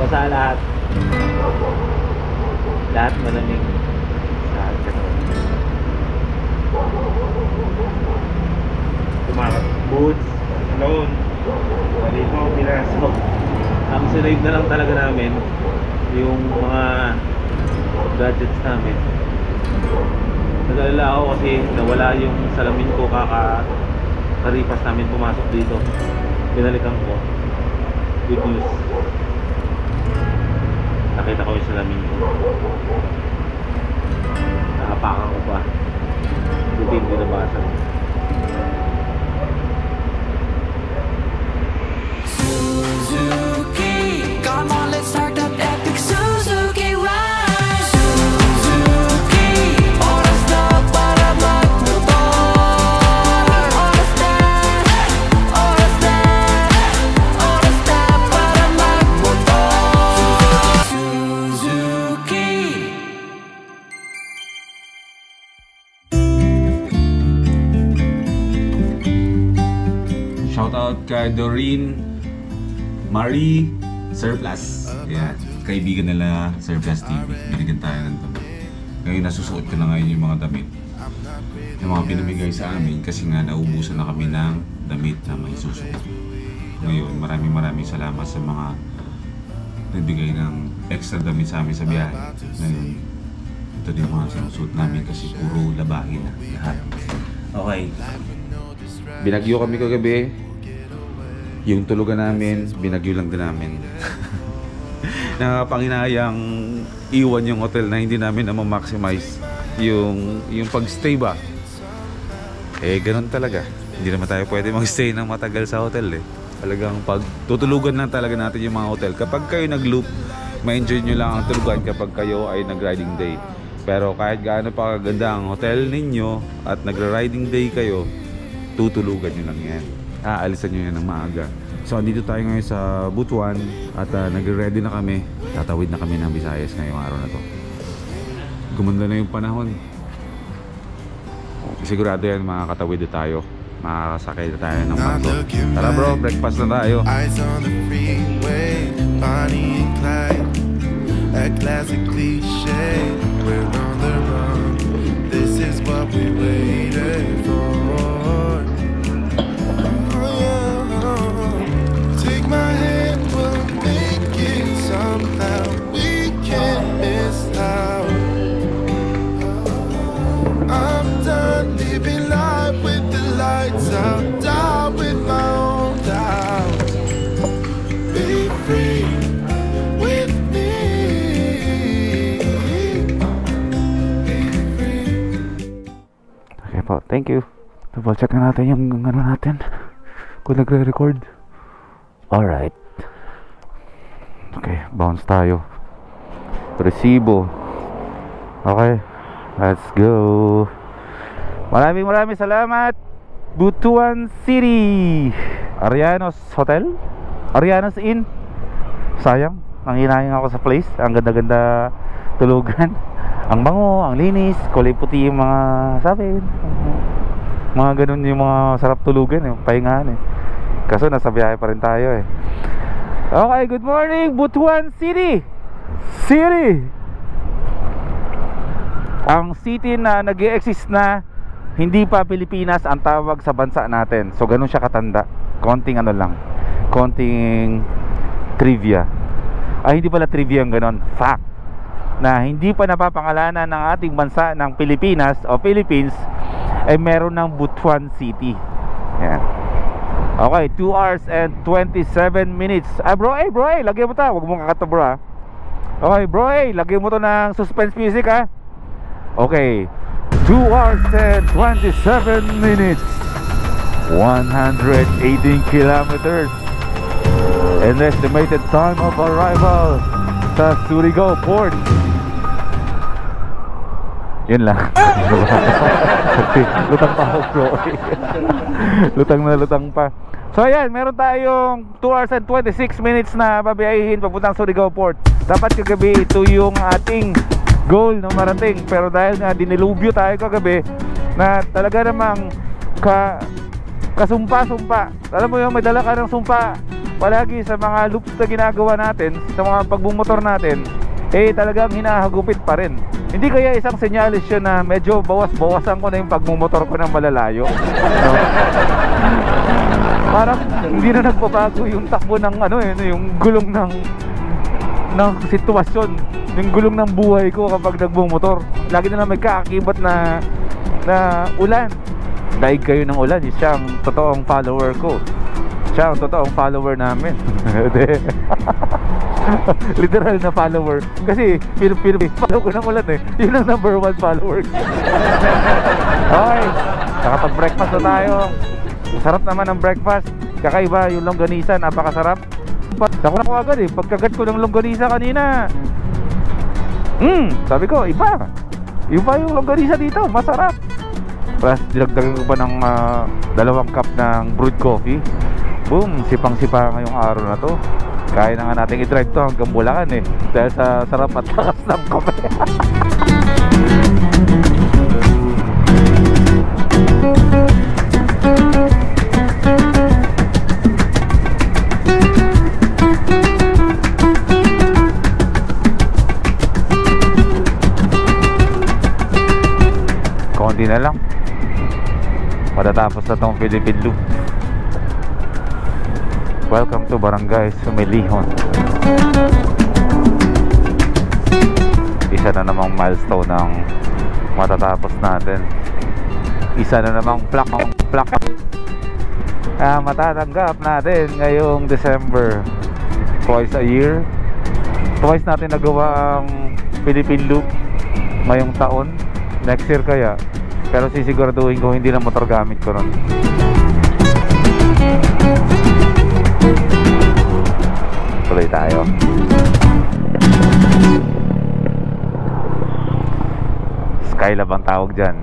basa lahat. Lahat malamig. Lahat ganun. Tumakat boots, alone. Malito, pinaso. Ang sinave na lang talaga namin yung mga gadgets namin. Nag-alala ako kasi nawala yung salamin ko karipas namin pumasok dito. Binalikan ko. Good news. Nakita ko yung salamin ko. Nakapakan ko pa. Buti hindi nabasa. Suzuki, come on, let's start that epic Suzuki ride. Suzuki, oras na para magmotor. Oras na para magmotor. Suzuki. Shout out kay Doreen Marie Surplus. Yan, kaibigan nila Surplus TV. Binigyan tayo ng damit. Ngayon nasusuot ko na ngayon yung mga damit. Yung mga pinamigay sa amin kasi nga naubusan na kami ng damit na may susuot. Ngayon maraming salamat sa mga nagbigay ng extra damit sa amin sa biyahe. Ngayon ito din mga sinusuot namin kasi puro labahin na lahat. Okay. Binagyo kami kagabi. Yung tulugan namin, binagyo lang din namin. Nakapanginayang iwan yung hotel na hindi namin na ma-maximize yung pag-stay ba. Eh, ganun talaga. Hindi naman tayo pwede mag-stay ng matagal sa hotel eh. Talagang pag tutulugan lang talaga natin yung mga hotel. Kapag kayo nag-loop, ma-enjoy nyo lang ang tulugan kapag kayo ay nag-riding day. Pero kahit gaano pa kaganda ang hotel ninyo at nag-riding day kayo, tutulugan nyo lang yan. Aalisan nyo yan ng maaga. So dito tayo ngayon sa Butuan at nagre-ready na kami. Tatawid na kami ng Visayas ngayong araw na to. Gumanda na yung panahon. Sigurado yan makakatawid na tayo. Makakasakay na tayo ng motor. Tara bro, breakfast na tayo. Eyes on the freeway, Bonnie and Clyde. A classic cliche, we're on the run. This is what we waited for. My hand will make it somehow. We can't miss out. I'm done living life with the lights out, die with my own doubts. Be free with me. Be free. Okay po, thank you. Double check na natin yung ano natin kung nagre-record. Alright. Okay, bounce tayo. Resibo. Okay, let's go. Maraming salamat Butuan City, Arianos Hotel, Arianos Inn. Sayang, nanginayang ako sa place. Ang ganda-ganda tulugan. Ang bango, ang linis, kulay puti yung mga sabi. Mga ganun yung mga sarap tulugan, yung pahingahan eh. Kaso nasa biyahe pa rin tayo eh. Okay, good morning Butuan City. Ang city na nag-e-exist na hindi pa Pilipinas ang tawag sa bansa natin. So ganun siya katanda. Konting ano lang, konting trivia. Ay, hindi pala trivia ang ganun, fact. Na hindi pa napapangalanan ng ating bansa ng Pilipinas o Philippines ay meron ng Butuan City. Yan. Okay, 2 hours and 27 minutes. Bro, lagyan mo ta. Huwag mong kakato bro ha. Okay bro, lagyan mo to ng suspense music ha. Okay, 2 hours and 27 minutes, 118 kilometers. And estimated time of arrival sa Surigao Port. Yun lang. Lutang pa ako bro. Lutang pa. So ayan, meron tayong 2 hours and 26 minutes na babiyahin papuntang Surigao Port. Dapat kagabi ito yung ating goal na marating. Pero dahil nga dinilubyo tayo kagabi na talaga namang kasumpa-sumpa. Alam mo yung may dala ka ng sumpa palagi sa mga loops na ginagawa natin, sa mga pagbumotor natin, eh talagang hinahagupit pa rin. Hindi kaya isang senyalis yun na medyo bawas-bawasan ko na yung pagmumotor ko ng malalayo, no? Parang hindi na nagbabago yung takbo ng ano yung gulong ng sitwasyon, yung gulong ng buhay ko kapag nagbumotor. Lagi na lang may kaakibat na ulan. Daig kayo ng ulan, siya ang totoong follower ko. Siya ang totoong follower namin. Literal na follower. Kasi follow ko ng ulan eh. Yun ang number 1 follower. Okay, nakapag-breakfast na tayo. Sarap naman ang breakfast. Kakaiba yung longganisa, napakasarap. Nakuha ko agad eh, pagkagat ko ng longganisa kanina. Sabi ko, iba yung longganisa dito, masarap. Tapos dinagdagan ko pa ng 2 cup ng brewed coffee. Boom, sipang-sipa ngayong araw na to. Kaya na nga natin i-drive to hanggang Bulacan eh, dahil sa sarap at takas ng kape. Konti na lang, matatapos na tong Philippine Loop. Welcome to Barangay Sumilihon. Isa na namang milestone ng matatapos natin. Isa na namang plak matatanggap natin ngayong December. Twice a year, twice natin nagawa ang Philippine Loop ngayong taon. Next year kaya, pero sisiguraduhin ko hindi na motor gamit ko ron. Tuloy tayo. Skylab ang tawag dyan.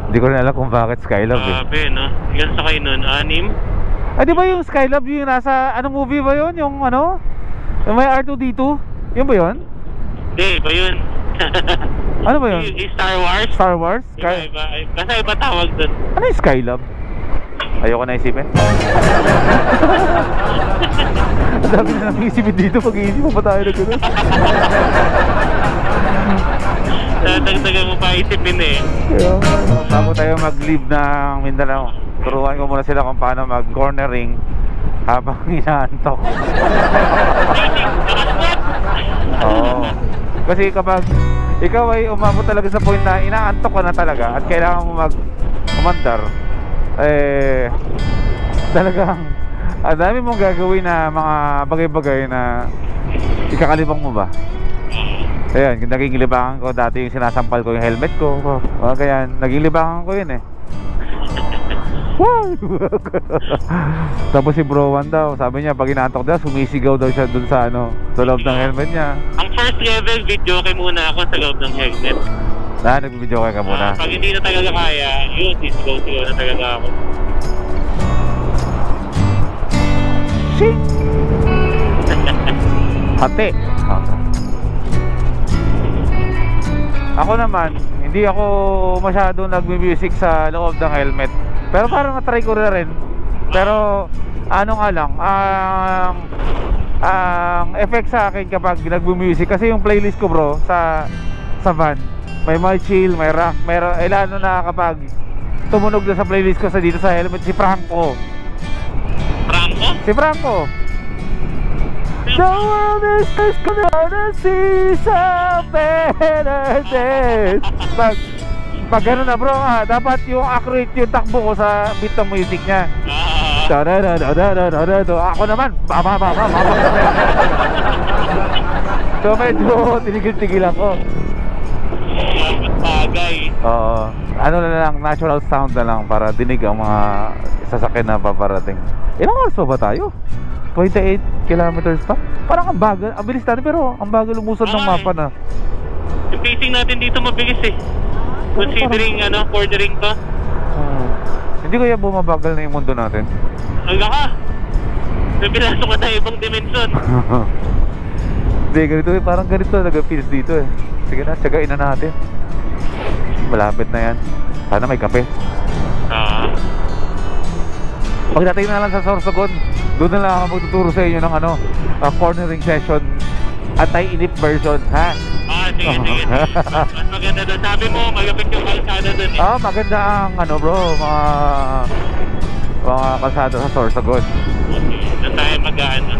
Hindi ko rin alam kung bakit Skylab eh. Grabe, no? Ilan sa kayo nun? 6? Di ba yung Skylab yung nasa, anong movie ba yun? Yung ano? Yung may R2-D2? Yun ba yun? Hindi, iba yun. Ano ba yun? Yung Star Wars? Star Wars? Iba. Basta iba tawag dun. Ano yung Skylab? Ayoko na isipin. Ang dami na nang isipin dito. Pag-iisip mo pa tayo na gano'n. Dagdagan mo pa isipin eh. Bago tayo mag-leave ng Mindanao, turuan ko muna sila kung paano mag-cornering habang inaantok. Oo. Kasi kapag ikaw ay umabot talaga sa point na inaantok ka na talaga at kailangan mo umandar, eh talagang ang dami mong gagawin na mga bagay-bagay na ikakalibang mo ba? Ayan, naging libangan ko dati yung sinasampal ko yung helmet ko. Kaya naging libangan ko yun eh. Tapos si Bro Juan daw, sabi niya pag inaantok daw, sumisigaw daw siya dun sa ano, sa loob ng helmet niya. Ang first level, video kay muna ako sa loob ng helmet. Nagbibideo ka muna. Pag hindi na talaga kaya, yun, sisigaw-sigaw na talaga ako. Shing! Hati! Ako naman, hindi ako masyado nagmi-music sa loob ng helmet. Pero parang na-try ko na rin. Pero ano nga lang, ang effect sa akin kapag nagmi-music, kasi yung playlist ko bro sa van, may chill, may rock, may lalo na kapag tumunog na sa playlist ko sa dito sa helmet si Franco. Si Franco. The world is gonna see some better days. Pag gano'n na bro, dapat yung accurate yung takbo ko sa beat ng music niya. Ako naman, so medyo tinigil-tigil ako. Bagay. Oo. Ano na lang, natural sound na lang para dinig ang mga sasakyan na paparating. Ilang oras pa ba tayo? 28 kilometers pa? Parang ang bagal, ang bilis natin pero ang bagal lumusod ng mapa na. Yung pacing natin dito mabilis eh. Considering bordering to. Hindi kaya bumabagal na yung mundo natin? Aga ka! Nabilasok ka tayo ibang dimensyon. Hindi, ganito eh, parang ganito nag-feels dito eh. Sige na, tsagain na natin. Malapit na yan. Sana may kape. Pagdating na lang sa Sorsogon, Doon na lang ako magtuturo sa inyo ng ano, cornering session, anti-inip version, ha? Sige, sige. Mas maganda doon. Sabi mo, magapit yung kalsada doon eh. Maganda ang ano bro, mga kalsada sa Sorsogon. Okay, doon tayo mag-ano.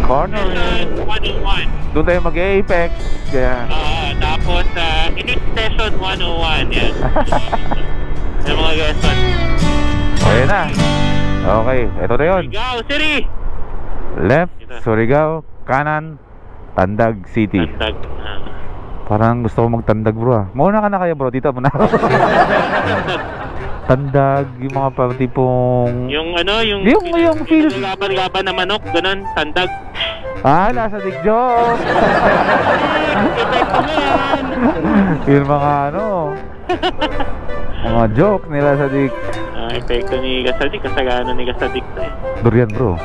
Cornering 101. Doon tayo mag-apex, kaya Tapos, inip session 101. Yan. Yung mga gaston. okay na. Okay, ito na yun. Surigao City! Left, Surigao. Kanan, Tandag City. Tandag. Parang gusto ko magtandag bro. Mauna ka na kaya bro, dito muna. Tandag, yung mga tipong Yung ano, yung feel. Laban-laban na manok, ganun, tandag. Nasa joke. Yung mga ano, mga joke nila sa dik. Epekto ni Gasadik, kasagano ni Gasadik to eh. Durian bro,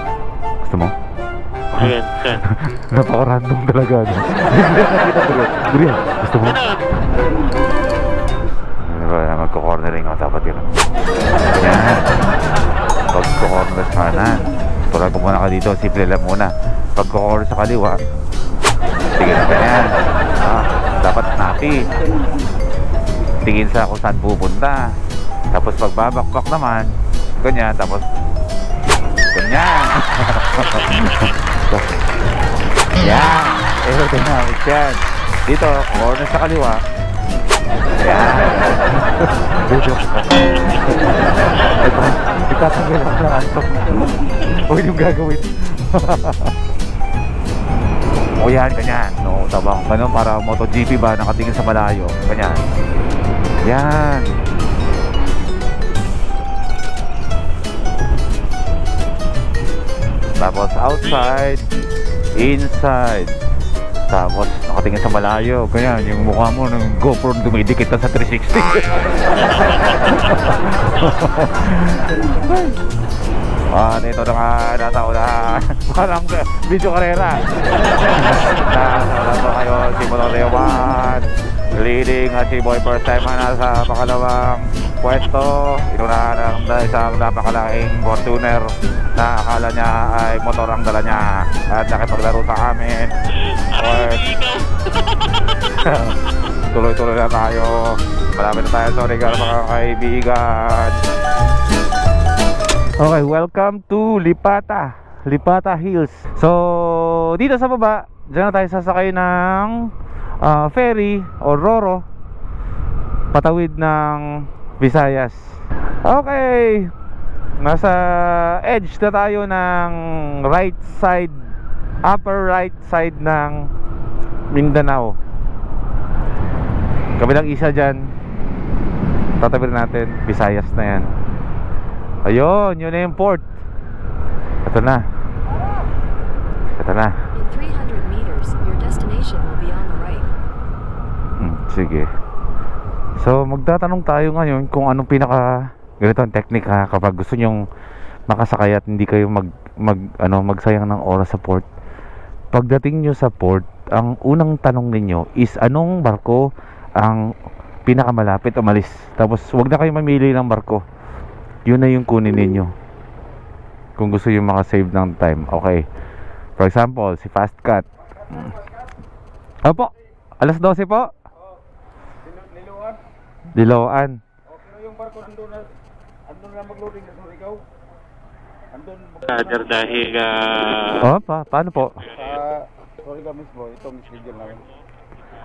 gusto mo? Ayan, saan? Napaka-random talaga no? Durian, gusto mo? Magko-cornering ako dapat yun. Yan. Pagko-corner sa kanan, tulad ko muna ka dito, simple lang muna. Pagko-corner sa kaliwa, tingin ka yan. Dapat snappy. Tingin sa kung saan pupunta. Tapos pagbabakbak naman, ganyan, tapos ganyan. Yan, aerodynamics yan. Dito, corner sa kaliwa. Yan. Itatanggal ako ng antok. Huwag yung gagawin. O yan, ganyan. No, tabang ganun para MotoGP ba, nakatingin sa malayo. Ganyan. Yan. Tapos outside, inside. Tapos nakatingin sa malayo. Ganyan, yung mukha mo ng GoPro dumidikit na sa 360. Dito na nga, nataon na. Parang video karera. Nataon na kayo, si Motoreo 1 leading at si Boy first time na nasa pakalawang pwesto. Inunahan ng isang napakalaking Fortuner na akala niya ay motor ang dala niya at nakipaglaro sa amin. Tuloy-tuloy na tayo. Malapit na tayo sa Surigao mga kaibigan. Okay, welcome to Lipata Hills. So, dito sa baba, dyan na tayo sasakay ng ferry o Roro patawid ng Visayas. Okay, nasa edge na tayo ng right side, upper right side ng Mindanao. Kabilang isa dyan, tatabi natin, Visayas na yan. Ayun, yun na yung port. Ito na. Ito na. In 300 meters, your destination will be on the right. Sige. So, magtatanong tayo ngayon kung anong pinaka ganito ang technique ha, kapag gusto nyong makasakay at hindi kayo magsayang ng oras sa port. Pagdating nyo sa port, ang unang tanong ninyo is anong barko ang pinakamalapit umalis. Tapos, wag na kayo mamili ng barko. Yun na yung kunin ninyo kung gusto yung makasave ng time. Okay, for example, si Fast Cut. Opo, alas 12 po. Diloan. Pero yung barko andun na mag-loading sa Surigao. Andun Brother, dahil Paano po? sa Surigao mismo, itong schedule namin.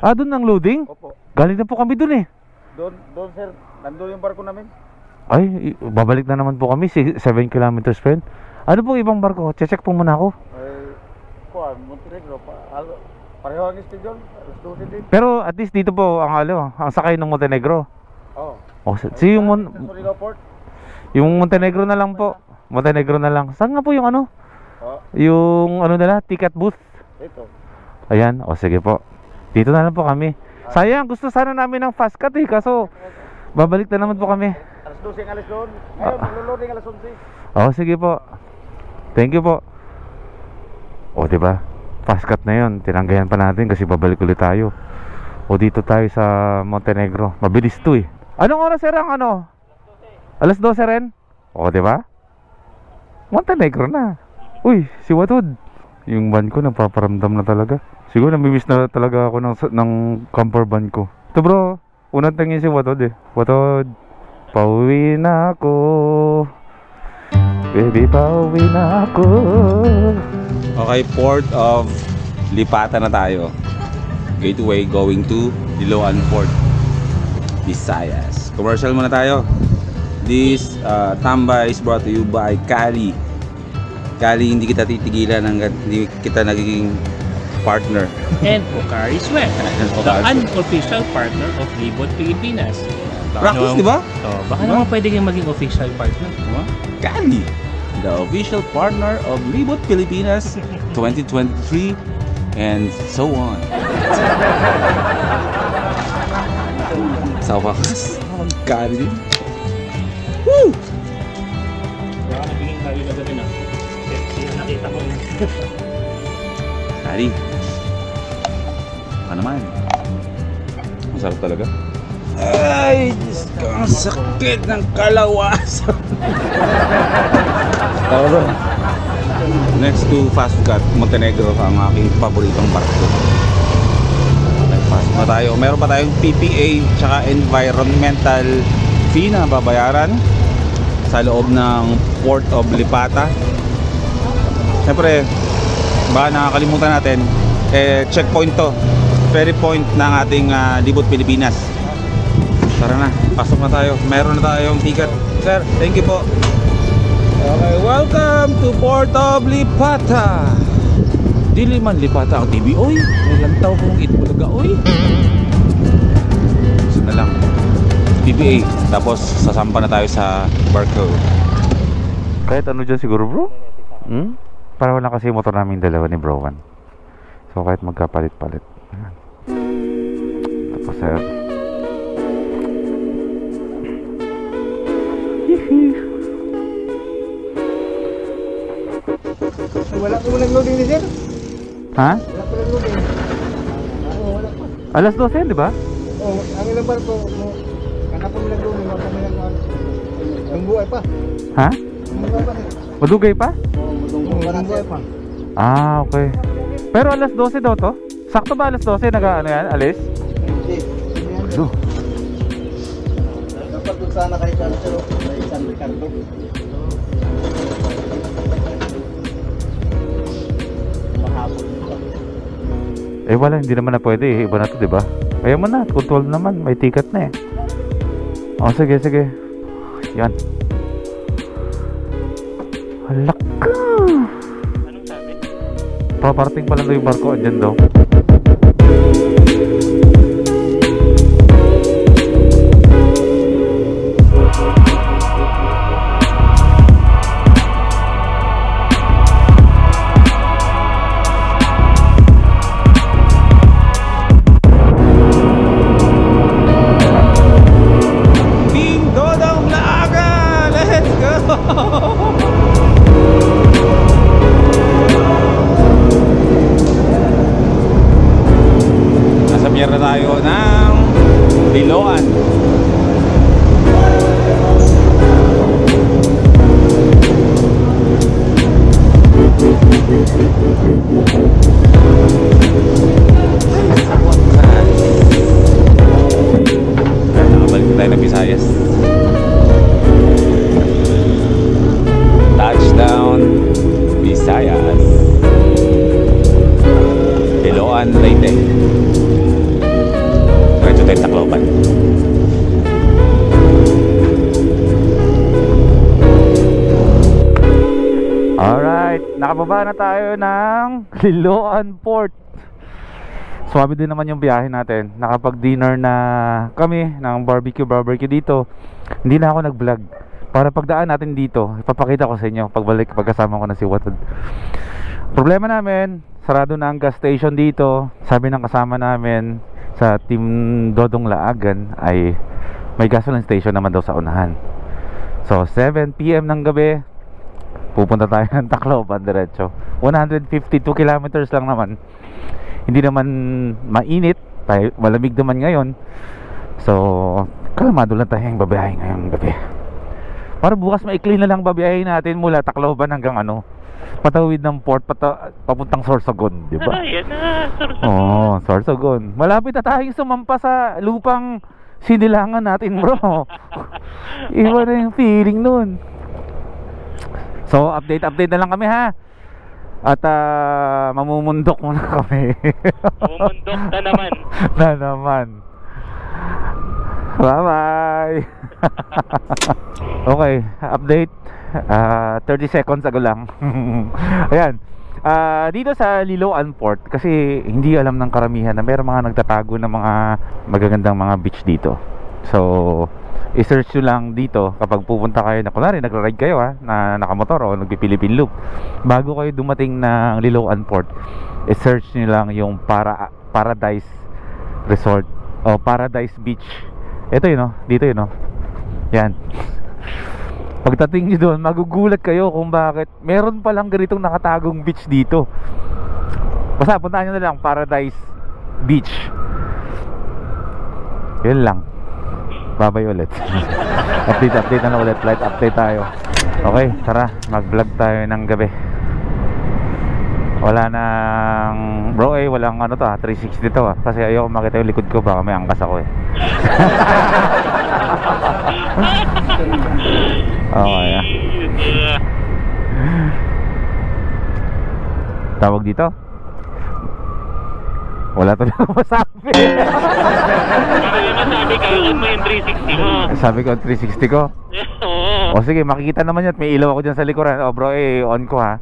Doon ang loading? Opo. Galing na po kami doon eh. Doon sir, nandun yung barko namin. Ay, babalik na naman po kami 7 kilometers pa yun. Ano pong ibang barko? Check po muna ako. Montenegro, pareho ang schedule, alas 12 din. Pero at least dito po ang ang sakay ng Montenegro. Oo. So yung Sa Surigao Port. yung Montenegro na lang po. Montenegro na lang. Saan nga po yung ano? Oo. Yung nila, ticket booth. Ito. Ayan, sige po. Dito na lang po kami. Sayang, gusto sana namin ng fast cut kaso babalik na naman po kami. Alas 12 ang alis doon. Ngayon, mag-loading alas 11. Sige po. Thank you po. Diba? Fast cut na yun. Tinanggayan pa natin kasi babalik ulit tayo. Dito tayo sa Montenegro. Mabilis to eh. Anong oras sir ang ano? Alas 12 rin? Diba? Montenegro na. Uy, si Watod. Yung van ko napaparamdam na talaga. Siguro namimiss na talaga ako ng camper van ko. Ito bro, unang tingin si Watod eh. Watod, pauwi na ako. Baby, pauwi na ako. Okay, Port of Lipata na tayo. Gateway going to Liloan Port, Visayas. Commercial muna tayo. This tambay is brought to you by Kali. Kali, hindi kita titigilan hanggat hindi kita nagiging partner. And Pocari Sweat, the unofficial partner of Libot Pilipinas. Practice, di ba? Oh, baka naman pwede kayong maging official partner. Diba? Kali, the official partner of Libot Pilipinas 2023 and so on. Sa wakas, Kali din. Woo! Baka nabiging tayo na gabi na. Nakita ko yun. Kali. Baka naman. Masarap talaga. Ay, Diyos ko, ang sakit ng kalawasan. Tara. Next to fast food at Montenegro ang aking paboritong barko. Fast food na tayo. Meron pa tayong PPA tsaka environmental fee na babayaran sa loob ng Port of Lipata. Siyempre, baka nakakalimutan natin, checkpoint to, ferry point ng ating Libot Pilipinas. Tara na, pasok na tayo. Meron na tayong ticket. Sir, thank you po. Okay, welcome to Port of Lipata. Dili man Lipata ang TV, oy. Nilantaw kong Itbulaga, oy. Gusto na lang PPA, tapos sasampa na tayo sa barko. Kahit ano dyan siguro bro? Para wala kasi motor namin dalawa ni Bro Juan. So kahit magkapalit-palit. Tapos sir, Wala po nag-loading ni sir. ha? Wala po nag-loading. Oo, wala pa. Alas 12 di ba? Oo, ang ilang barko mo. Kana po nag-loading, wala pa may nag Tungguay pa. Ha? Tungguay pa. Madugay pa? Tungguay pa. Ah, okay. Pero alas 12 daw to? Sakto ba alas 12 ano yan? Alis? Ano? Dapat doon sana kay Calcero, kay San Ricardo. Mahapon pa. Eh wala, hindi naman na pwede eh. Iba na to, di ba? Kaya mo na, control naman. May ticket na eh. O, sige, sige. Yan. Halak ka! Anong sabi? Paparating pa lang daw yung barko. Andyan daw. Na tayo ng Liloan. Nakabalik na tayo ng Visayas. Touchdown Visayas. Liloan, Leyte. Diretso tayo Tacloban. Alright, nakababa na tayo ng Liloan Port. Swabe din naman yung biyahe natin. Nakapag-dinner na kami ng barbecue dito. Hindi na ako nag-vlog. Para pagdaan natin dito, ipapakita ko sa inyo pagbalik, pagkasama ko na si Watod. Problema namin, sarado na ang gas station dito. Sabi ng kasama namin sa Team Dodong Laagan ay may gasoline station naman daw sa unahan. So 7 PM ng gabi, pupunta tayo ng Tacloban diretso. 152 kilometers lang naman. Hindi naman mainit, malamig naman ngayon. So kalamado lang tayong babiyahe ngayong gabi. Para bukas maikli na lang babiyahin natin mula Tacloban hanggang ano, patawid ng port papuntang Sorsogon, di ba? Yan na, Oo, Sorsogon. Malapit na tayong sumampa sa lupang sinilangan natin, bro. Iba na yung feeling nun. So, update na lang kami, ha? At mamumundok muna kami. Bumundok na naman. Bye-bye. Okay, update. 30 seconds ago lang. Ayan. Dito sa Liloan Port, kasi hindi alam ng karamihan na mayroong mga nagtatago ng mga magagandang mga beach dito. So, i-search nyo lang dito kapag pupunta kayo na, kunwari nagra-ride kayo na nakamotor o nagpi-Philippine Loop. Bago kayo dumating ng Liloan Port, i-search nyo lang yung Paradise Resort o Paradise Beach. Ito yun, dito yun, yan. Pagdating nyo doon, magugulat kayo kung bakit meron palang ganitong nakatagong beach dito. Basta puntahan nyo na lang Paradise Beach. Yun lang. Bye-bye ulit. Update na ulit. Flight update tayo. Okay, tara, mag-vlog tayo ng gabi. Wala nang bro, walang 360 to kasi ayoko makita yung likod ko, baka may angkas ako Okay. Tawag dito? Wala to lang masabi. Masabi ka, mo yung 360 mo. Sabi ko 360 ko. Oo. O sige, makikita naman yan. May ilaw ako dyan sa likuran. O bro, on ko ha.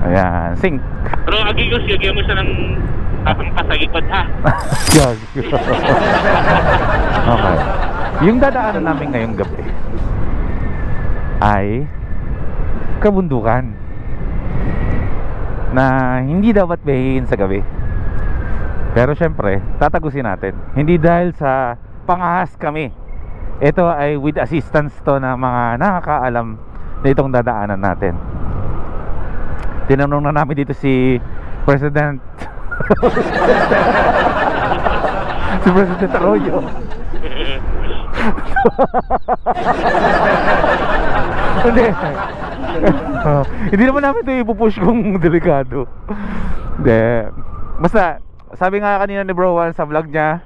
Ayan, sync. Bro, agigos, gagyan mo siya ng pasagipad ha. Okay. Yung dadaanan namin ngayong gabi ay kabundukan na hindi dapat biyahin sa gabi. Pero syempre, tatagusin natin. Hindi dahil sa pangahas kami. Ito ay with assistance to na mga nakakaalam na itong dadaanan natin. Tinanong na namin dito si President si President Arroyo. Hindi naman namin ito ipupush kung delikado. Hindi. Basta sabi nga kanina ni Bro Juan sa vlog niya,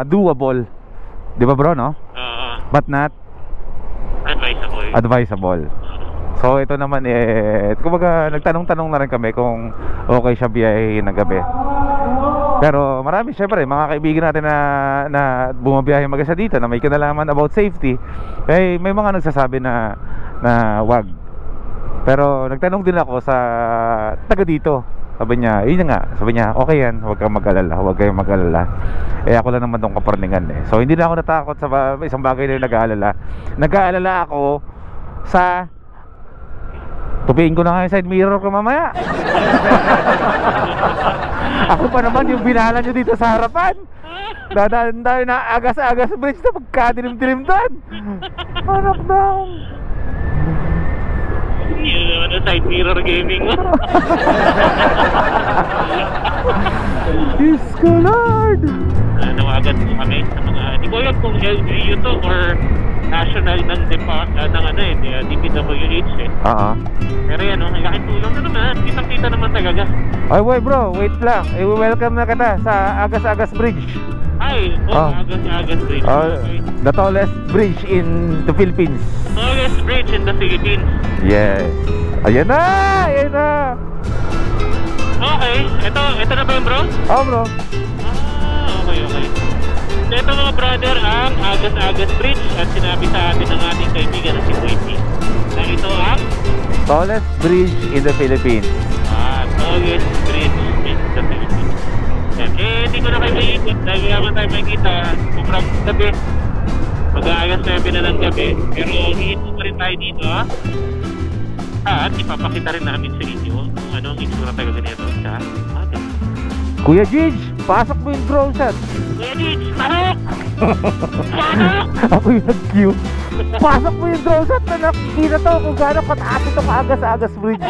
doable. Di ba bro, no? But not advisable. So ito naman kumbaga nagtanong-tanong na rin kami kung okay siya biyahe ng gabi. Pero marami syempre mga kaibigan natin na bumabiyahe mag-isa dito na may kinalaman about safety. May mga nagsasabi na wag. Pero nagtanong din ako sa taga dito. Sabi niya, okay yan, huwag kayong mag-alala. Ako lang naman tong kaparningan So hindi na ako natakot sa isang bagay na yung nag-aalala. Nag-aalala ako sa tupiin ko na nga yung side mirror ko mamaya. Ako pa naman yung binala nyo dito sa harapan. Dadaan tayo na agas-agas bridge na pagkadilim-dilim doon. Anak daw. Yun naman side mirror gaming mo. Diyos ko Lord. Nawagan po kami sa mga, hindi ko alam kung LGU to or national ng DPWH Pero yan laking tulong na naman. Kitang-kita naman talaga. Ay wait bro, wait lang. I-welcome na kita sa Agas-Agas Bridge. Agas-Agas Bridge. The tallest bridge in the Philippines. Tallest bridge in the Philippines. Yes. Ayan na! Okay, ito na ba yung bro? Bro. Okay. Ito mga brother ang Agas-Agas Bridge at sinabi sa atin ng ating kaibigan na si Quincy na ito ang tallest bridge in the Philippines. Tallest bridge in the Philippines. Hindi ko na kayo maiikot dahil naman tayo makikita sobrang gabi. Mag-aagas 7 na ng gabi. Pero iikot pa rin tayo dito at ipapakita rin namin sa inyo kung ano ang itsura talaga nito sa atin. Kuya Gigi, pasok mo yung drone shot. Kuya Gigi, pasok! Ako yung nag-cue. Pasok mo yung drone shot na nakikita to kung gano'ng kataas ito Agas-Agas Bridge.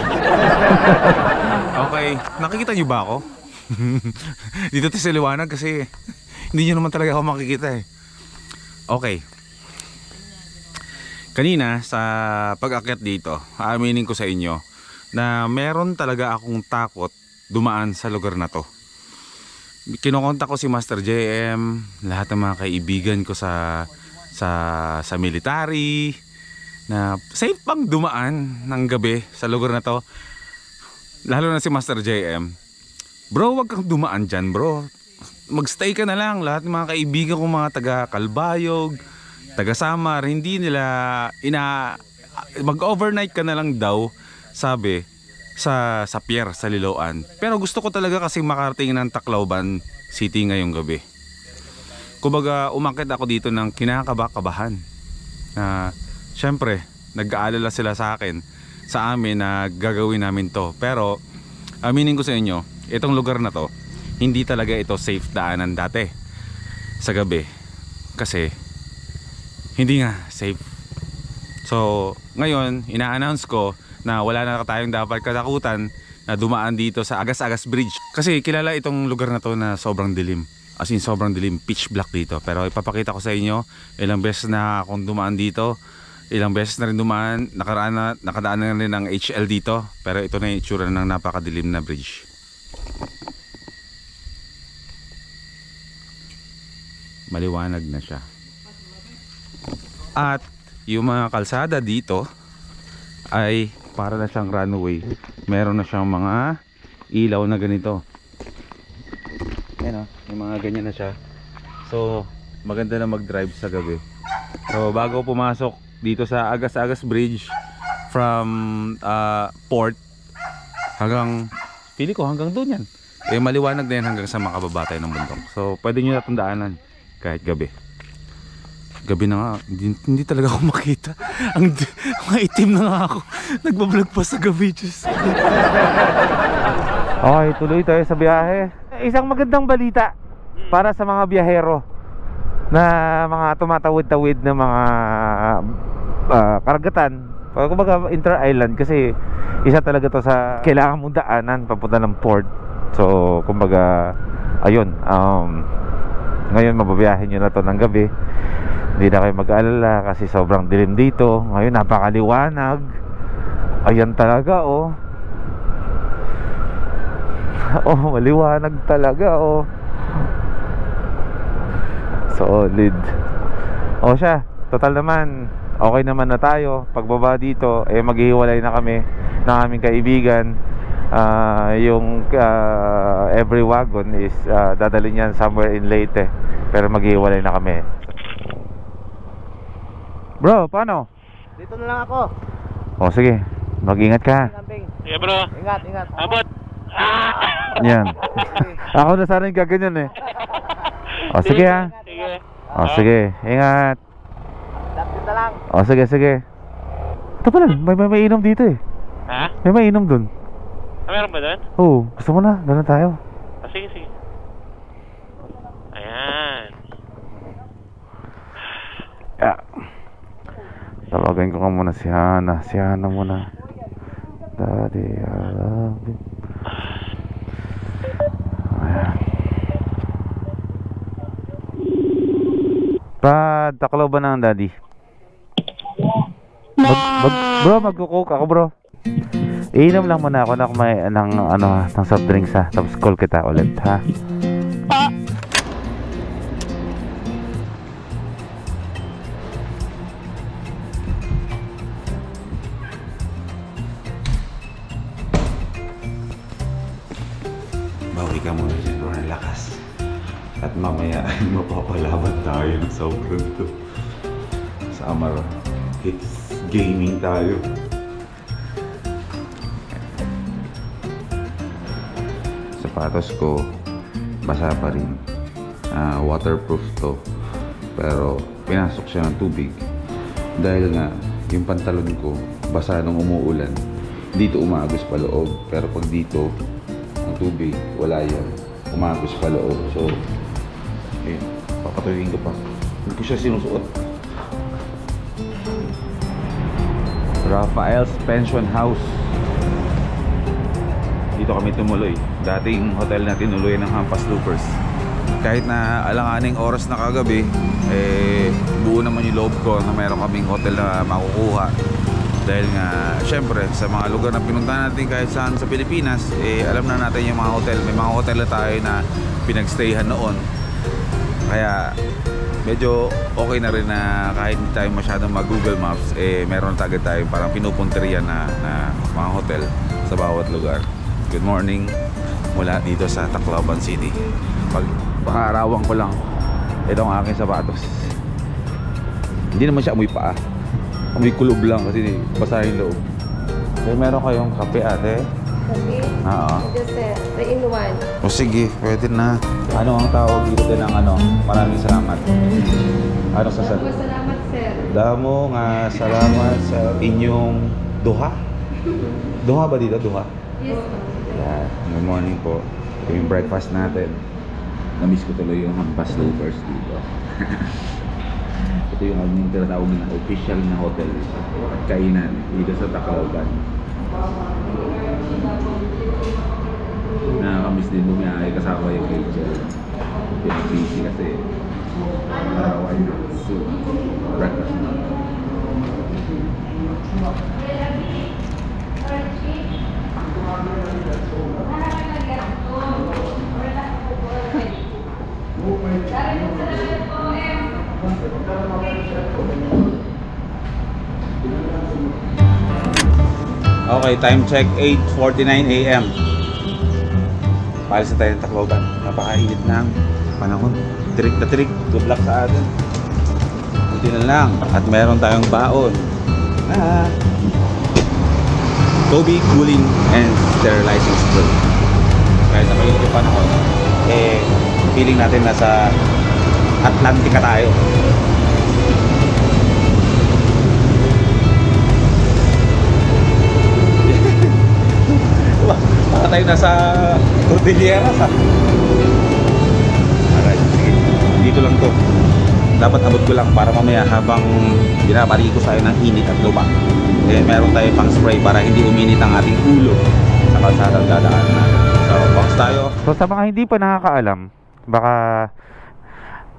Okay, nakikita niyo ba ako? Dito tayo sa liwanag kasi Hindi nyo naman talaga ako makikita eh. Okay. Kanina sa pag-akyat dito, aaminin ko sa inyo na meron talaga akong takot dumaan sa lugar na to. Kinokontak ko si Master JM, lahat ng mga kaibigan ko sa military, na safe bang dumaan ng gabi sa lugar na to. Lalo na si Master JM. Bro, wag kang dumaan dyan, bro. Magstay ka na lang. Lahat ng mga kaibigan ko, mga taga Calbayog, taga Samar, hindi nila mag-overnight ka na lang daw, sabi, sa pier, sa Liloan. Pero gusto ko talaga kasi makarating ng Tacloban City ngayong gabi. Kumbaga, umakit ako dito ng kinakaba-kabahan. Syempre, nag-aalala sila sa akin, sa amin na gagawin namin to. Pero, aminin ko sa inyo, itong lugar na to, hindi talaga ito safe daanan dati sa gabi. Kasi, hindi nga safe. So ngayon ina-announce ko na wala na tayong dapat katakutan na dumaan dito sa Agas-Agas Bridge. Kasi kilala itong lugar na to na sobrang dilim. As in sobrang dilim, pitch black dito. Pero ipapakita ko sa inyo, ilang beses na akong dumaan dito, ilang beses na rin dumaan, nakadaan na rin ng HL dito. Pero ito na yung itsura ng napakadilim na bridge. Maliwanag na siya. At yung mga kalsada dito ay para na siyang runway. Meron na siyang mga ilaw na ganito. Ayan o, yung mga ganyan na siya. So maganda na mag-drive sa gabi. So bago pumasok dito sa Agas-Agas Bridge from port hanggang, pili ko hanggang doon yan, eh maliwanag na yan hanggang sa makababatay ng bundok. So pwede nyo natong daanan kahit gabi. Gabi na nga, hindi talaga ako makita. Ang maitim na nga ako. Nagbablog pa sa gabi, Diyos. Okay, tuloy tayo sa biyahe. Isang magandang balita para sa mga biyahero na mga tumatawid-tawid na mga karagatan. Kumbaga inter-island, kasi isa talaga to sa kailangan mong daanan papunta ng port. So kumbaga ayun, ngayon mababiyahin nyo na to ng gabi. Hindi na kayo mag-alala kasi sobrang dilim dito. Ngayon napakaliwanag. Ayan talaga oh. Oh, maliwanag talaga oh. Solid. O siya, total naman okay naman na tayo. Pagbaba dito eh maghihiwalay na kami ng aming kaibigan. Yung every wagon is dadalhin yan somewhere in Leyte. Pero maghihiwalay na kami. Bro, paano? Dito na lang ako. O sige, mag-ingat ka. Sige bro. Ingat, ingat. Abot. Yan. Ako na sana yung gaganyan eh. O sige ha. Sige. O sige, ingat. Dito na lang. O sige, sige. Ito pala, may inom dito eh. Ha? May mainom dun. Meron ba doon? Oo, gusto mo na, ganun tayo. Sige, sige. Ayan. Yeah. Tawagan ko ka muna si Hana. Si Hana muna. Daddy, I love you. Ayan. Tacloban na ang daddy. Bro, magkukook ako bro. Iinom lang muna ako na kumain ng soft drinks ha. Tapos call kita ulit ha. Bawi ka muna dyan, bro, ng lakas. At mamaya ay mapapalaban tayo ng sobrang to. Sa Amara, it's gaming tayo. Sapatos ko basa pa rin. Waterproof to. Pero pinasok siya ng tubig. Dahil nga yung pantalon ko basa nung umuulan. Dito umagos pa loob. Pero pag dito ang tubig, wala yan. Umagos pa loob. So ayun, papatuloyin ko pa. Hindi ko siya sinusuot. Rafael's Pension House. Dito kami tumuloy. Dating hotel na tinuloy ng Hampas Loopers. kahit na alanganing oras na kagabi, buo naman yung loob ko na meron kaming hotel na makukuha. Dahil nga, syempre, sa mga lugar na pinuntahan natin kahit saan sa Pilipinas, alam na natin yung mga hotel. May mga hotel na tayo na pinagstayhan noon. Kaya medyo okay na rin na kahit hindi tayo masyadong mag-Google Maps, meron agad tayo parang pinupunterian na mga hotel sa bawat lugar. Good morning mula dito sa Tacloban City. Pag-arawan ko lang, ito ang aking sapatos. Hindi naman siya amoy paa, amoy kulob lang kasi basa yung loob. Meron kayong kape, ate? Okay. Oo. Just 3-in-1. O sige, pwede na. Ano ang tawag dito ng ano? Maraming salamat. Ano sasabihin? Salamat, sir. Damo nga salamat sa inyong duha. Duha ba dito? Duha? Yes. Yeah. Good morning po. Ito yung breakfast natin. Na-miss ko tuloy yung hampas loafers dito. Ito yung aming tinatawag na official na hotel at kainan dito sa Tacloban. Nakakamiss din bumiyahe kasama yung Rachel. Busy kasi arawan so breakfast na. Okay, time check 8:49 AM. Palis na tayo ng Tacloban. Napakainit ng panahon. Tirik na tirik. Good luck sa atin. Buti na lang. At meron tayong baon. Toby Cooling and Sterilizing Spray. Kahit na mainit yung panahon, feeling natin nasa Atlantica tayo. Baka tayo nasa Cordilleras ha. Alright, sige. Dito lang to. Dapat abot ko lang para mamaya habang binabari ko sa'yo ng init at lupa, meron tayo pang spray para hindi uminit ang ating ulo sa kalsadang dadaanan natin. So, box tayo. So, sa mga hindi pa nakakaalam, baka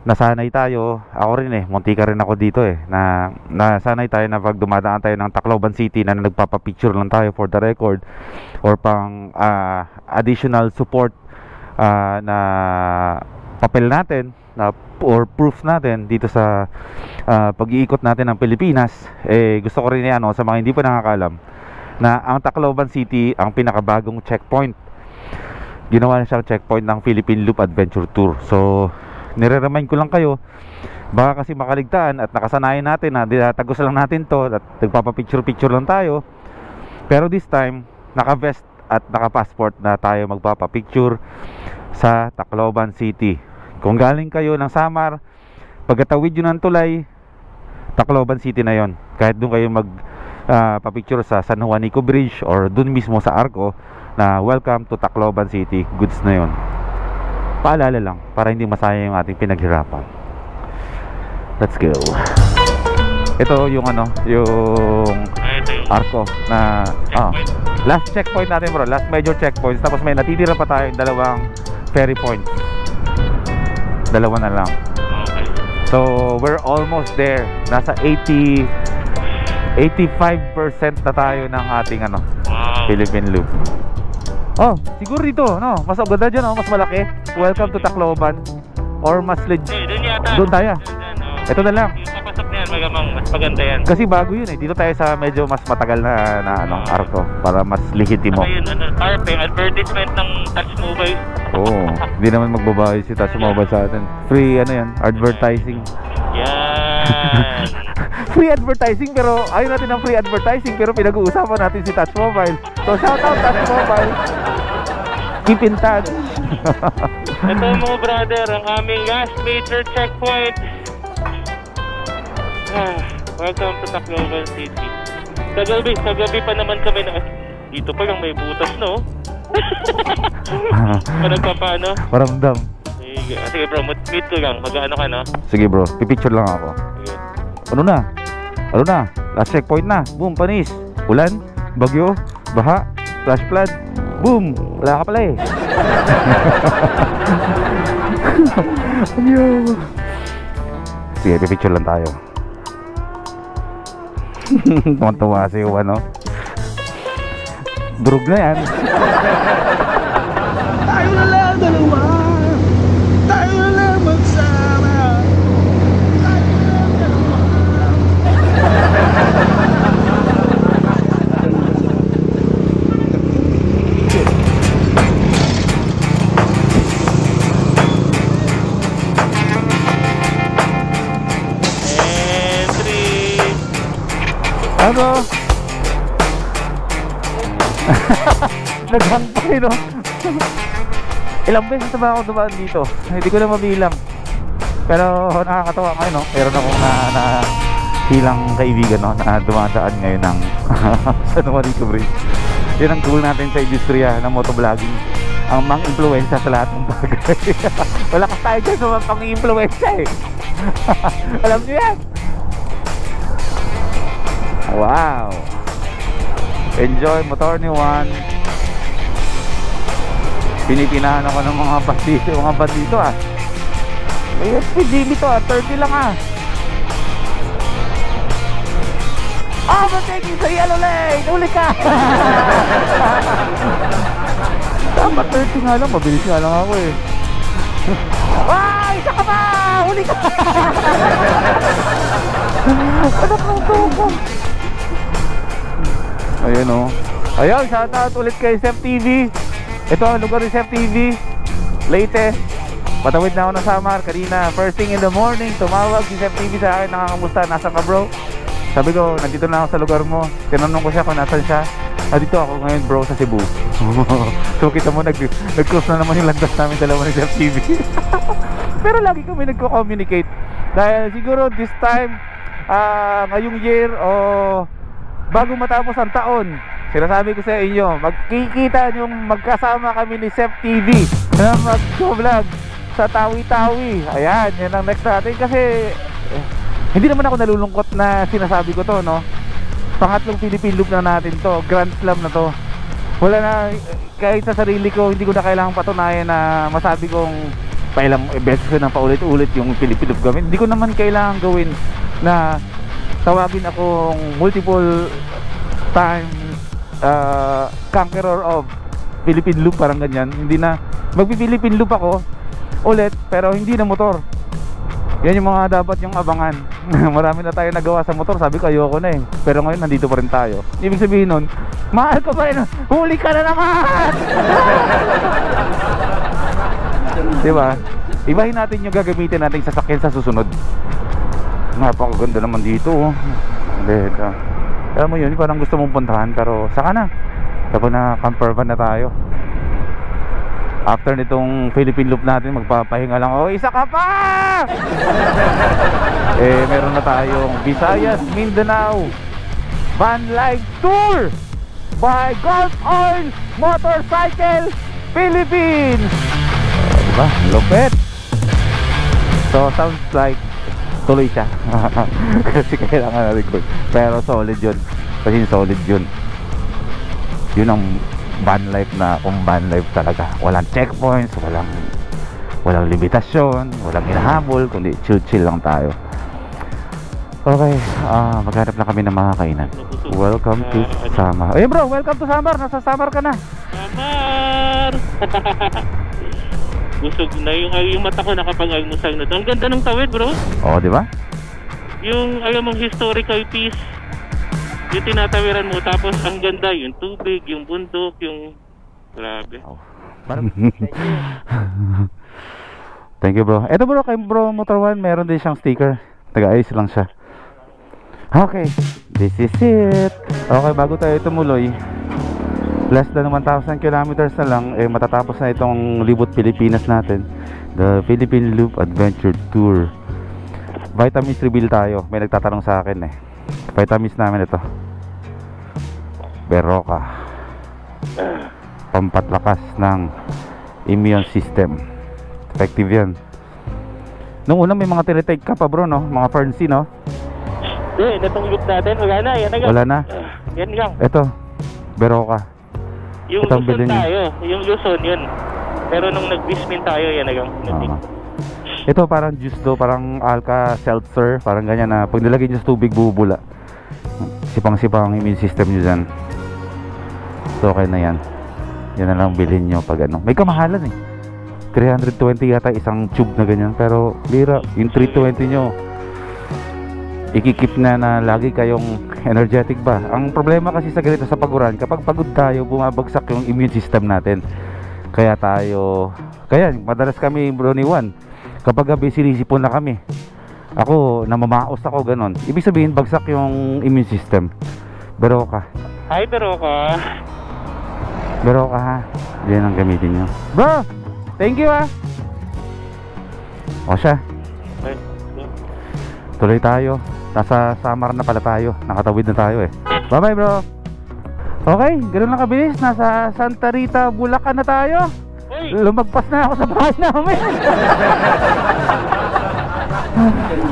nasanay tayo. Ako rin muntika rin ako dito na nasanay tayo na pag dumadaan tayo ng Tacloban City na nagpapapicture lang tayo for the record or pang additional support na papel natin or proof natin dito sa pag-iikot natin ng Pilipinas. Gusto ko rin sa mga hindi pa nakakaalam na ang Tacloban City ang pinakabagong checkpoint. Ginawa na siyang checkpoint ng Philippine Loop Adventure Tour. So nire-remind ko lang kayo, baka kasi makaligtaan at nakasanayan natin na dinatagos lang natin to at nagpapapicture-picture lang tayo. Pero this time, naka-vest at naka-passport na tayo magpapapicture sa Tacloban City. Kung galing kayo ng Samar, pagkatawid yun ng tulay, Tacloban City na yon. Kahit doon kayo magpapicture sa San Juanico Bridge or doon mismo sa Arco, na welcome to Tacloban City, goods na yon. Paalala lang para hindi masayang yung ating pinaghirapan. Let's go. Ito yung yung Arco na last checkpoint natin, bro. Last major checkpoint. Tapos may natitira pa tayong dalawang ferry points. Dalawa na lang. So we're almost there. Nasa 85% na tayo ng ating Philippine Loop. Oh, siguro dito, mas agad dyan, mas malaki. Welcome to Tacloban. Or mas legit. Doon tayo. Ito na lang. Papasok na yan, magamang mas maganda yan. Kasi bago yun dito tayo sa medyo mas matagal na Arco para mas lehitimo. Ayun, advertisement ng Touch Mobile. Oo, hindi naman magbabawi si Touch Mobile sa atin. Free yan, advertising. Yan. Free advertising, pero ayaw natin ng free advertising, pero pinag-uusapan natin si Touch Mobile. So shout out Touch Mobile. Keep in touch. Ito mga brother, ang aming last major checkpoint. Welcome to Tacloban City. Kagabi pa naman kami na dito pa lang may butas, no? Panagpapano? Paramdam. Sige bro, meet ko lang. Mag-ano ka, no? Sige bro, pipicture lang ako. Sige. Ano na? Last checkpoint na. Boom, panis. Ulan, bagyo, baha, flash flood. Boom, wala ka pala Sige, pipicture lang tayo. Tuwan-tuwa si Juan, no? Durog na yan. Tayo na lang dalawa. Tayo na lang magsama. Tayo na lang dalawa. Ano? Naghang pa rin, no? Ilang beses na ba ako dumaan dito? Hindi ko na mabilang. Pero nakakatawa ngayon, no? Meron akong na silang kaibigan, no? Na dumadaan ngayon ng San Juanito Bridge. Yan ang goal natin sa industriya ng motovlogging. Ang mang-influensya sa lahat ng bagay. Wala ka tayo dyan sa pang-influensya eh. Alam niyo yan. Wow. Enjoy motor ni Juan. Pinipinahan ako ng mga bandito ah. May speed limit to ah, 30 lang ah. Oh, mataking sa yellow lane. Uli ka. Tama, 30 nga lang. Mabilis nga lang ako eh. Ay, isa ka pa. Uli ka. Anak ng tubo. Ayun o. Ayun, shoutout ulit kay Sef TV. Ito ang lugar ni Sef TV. Leyte. Patawid na ako ng Samar kanina. First thing in the morning, tumawag si Sef TV sa akin. Nakakamusta, nasa ka bro? Sabi ko, nandito na ako sa lugar mo. Tinanong ko siya kung nasan siya. Dito ako ngayon bro sa Cebu. So kita mo, nag-cross na naman yung landas namin dalawa ni Sef TV. Pero lagi kami nagko-communicate. Dahil siguro this time, ngayong year o bago matapos ang taon, sinasabi ko sa inyo, magkikita yung magkasama kami ni Sef TV na mag-vlog sa Tawi-Tawi. Ayan, yan ang next natin kasi hindi naman ako nalulungkot na sinasabi ko to, no? Pangatlong Philippine Loop na natin to, Grand Slam na to. Wala na, kahit sa sarili ko, hindi ko na kailangang patunayan na masabi kong pailang beses ko nang paulit-ulit yung Philippine Loop gawin. Hindi ko naman kailangan gawin na tawagin akong multiple time conqueror of Philippine Loop, parang ganyan. Hindi na, magpi-Philippine Loop ako ulit, pero hindi na motor. Yan yung mga dapat yung abangan. Marami na tayo nagawa sa motor, sabi ko ayoko na eh. Pero ngayon nandito pa rin tayo. Ibig sabihin nun, mahal ko pa rin. Huli ka na naman. Diba? Ibahin natin yung gagamitin natin sasakyan sa susunod. Napakaganda naman dito oh. Alam mo yun, parang gusto mong puntahan, pero saka na kapag na camper van na tayo. After nitong Philippine Loop natin, magpapahinga lang. Oh, isa ka pa! Meron na tayong Visayas, Mindanao Van Life Tour by Gulf Oil Motorcycle Philippines. Diba? Lupet. So, sounds like tuloy siya. Kasi kailangan na record. Pero solid yun. Kasi solid yun. Yun ang van life na kung van life talaga. Walang checkpoints, walang limitasyon, walang hinahabol, kundi chill lang tayo. Okay, maghanap na kami ng mga kainan. Welcome to Samar. Eh bro, welcome to Samar. Nasa Samar ka na. Samar! Busog na yung mata ko nakapag-almusal na to. Ang ganda ng tawid bro. Oo, di ba? Yung alam mong historical piece, yung tinatawiran mo, tapos ang ganda, yung tubig, yung bundok, yung grabe. Thank you bro. Eto bro, kay bro Motor One, meron din siyang sticker. Taga-ayos lang siya. Okay, this is it. Okay, bago tayo tumuloy, less than 1,000 kilometers na lang, matatapos na itong libot Pilipinas natin. The Philippine Loop Adventure Tour. Vitamins reveal tayo. May nagtatanong sa akin eh. Vitamins namin ito, Berocca, pampatlakas ng immune system. Effective yan. Nung una may mga tinitake ka pa bro, no? Mga Ferncy, no? Natong loop natin, wala na. Yan na. Wala na? Yan lang. Ito, Berocca. Yung Luzon tayo, yung Luzon yun. Pero nung nag-Bismin tayo, yan na lang. Ito parang juice do, parang Alka Seltzer, parang ganyan na pag nilagay nyo sa tubig bubula. Sipang-sipang immune system nyo dyan. So okay na yan. Yan na lang bilhin nyo pag ano. May kamahalan eh. 320 yata isang tube na ganyan. Pero lira, yung 320 nyo ikikip na lagi kayong energetic ba. Ang problema kasi sa ganito sa paguran, kapag pagod tayo, bumabagsak yung immune system natin. Kaya madalas kami bro ni Juan, kapag gabi sinisipon na kami, ako namamaos ako ganon. Ibig sabihin bagsak yung immune system. Bero ka. Hi, bero ka. Bero ka ha. Yan ang gamitin nyo. Bro! Thank you ha. O siya. Tuloy tayo. Nasa Samar na pala tayo. Nakatawid na tayo eh. Bye bye bro. Okay, ganoon lang kabilis. Nasa Santa Rita, Bulacan na tayo. Lumagpas na ako sa bahay namin.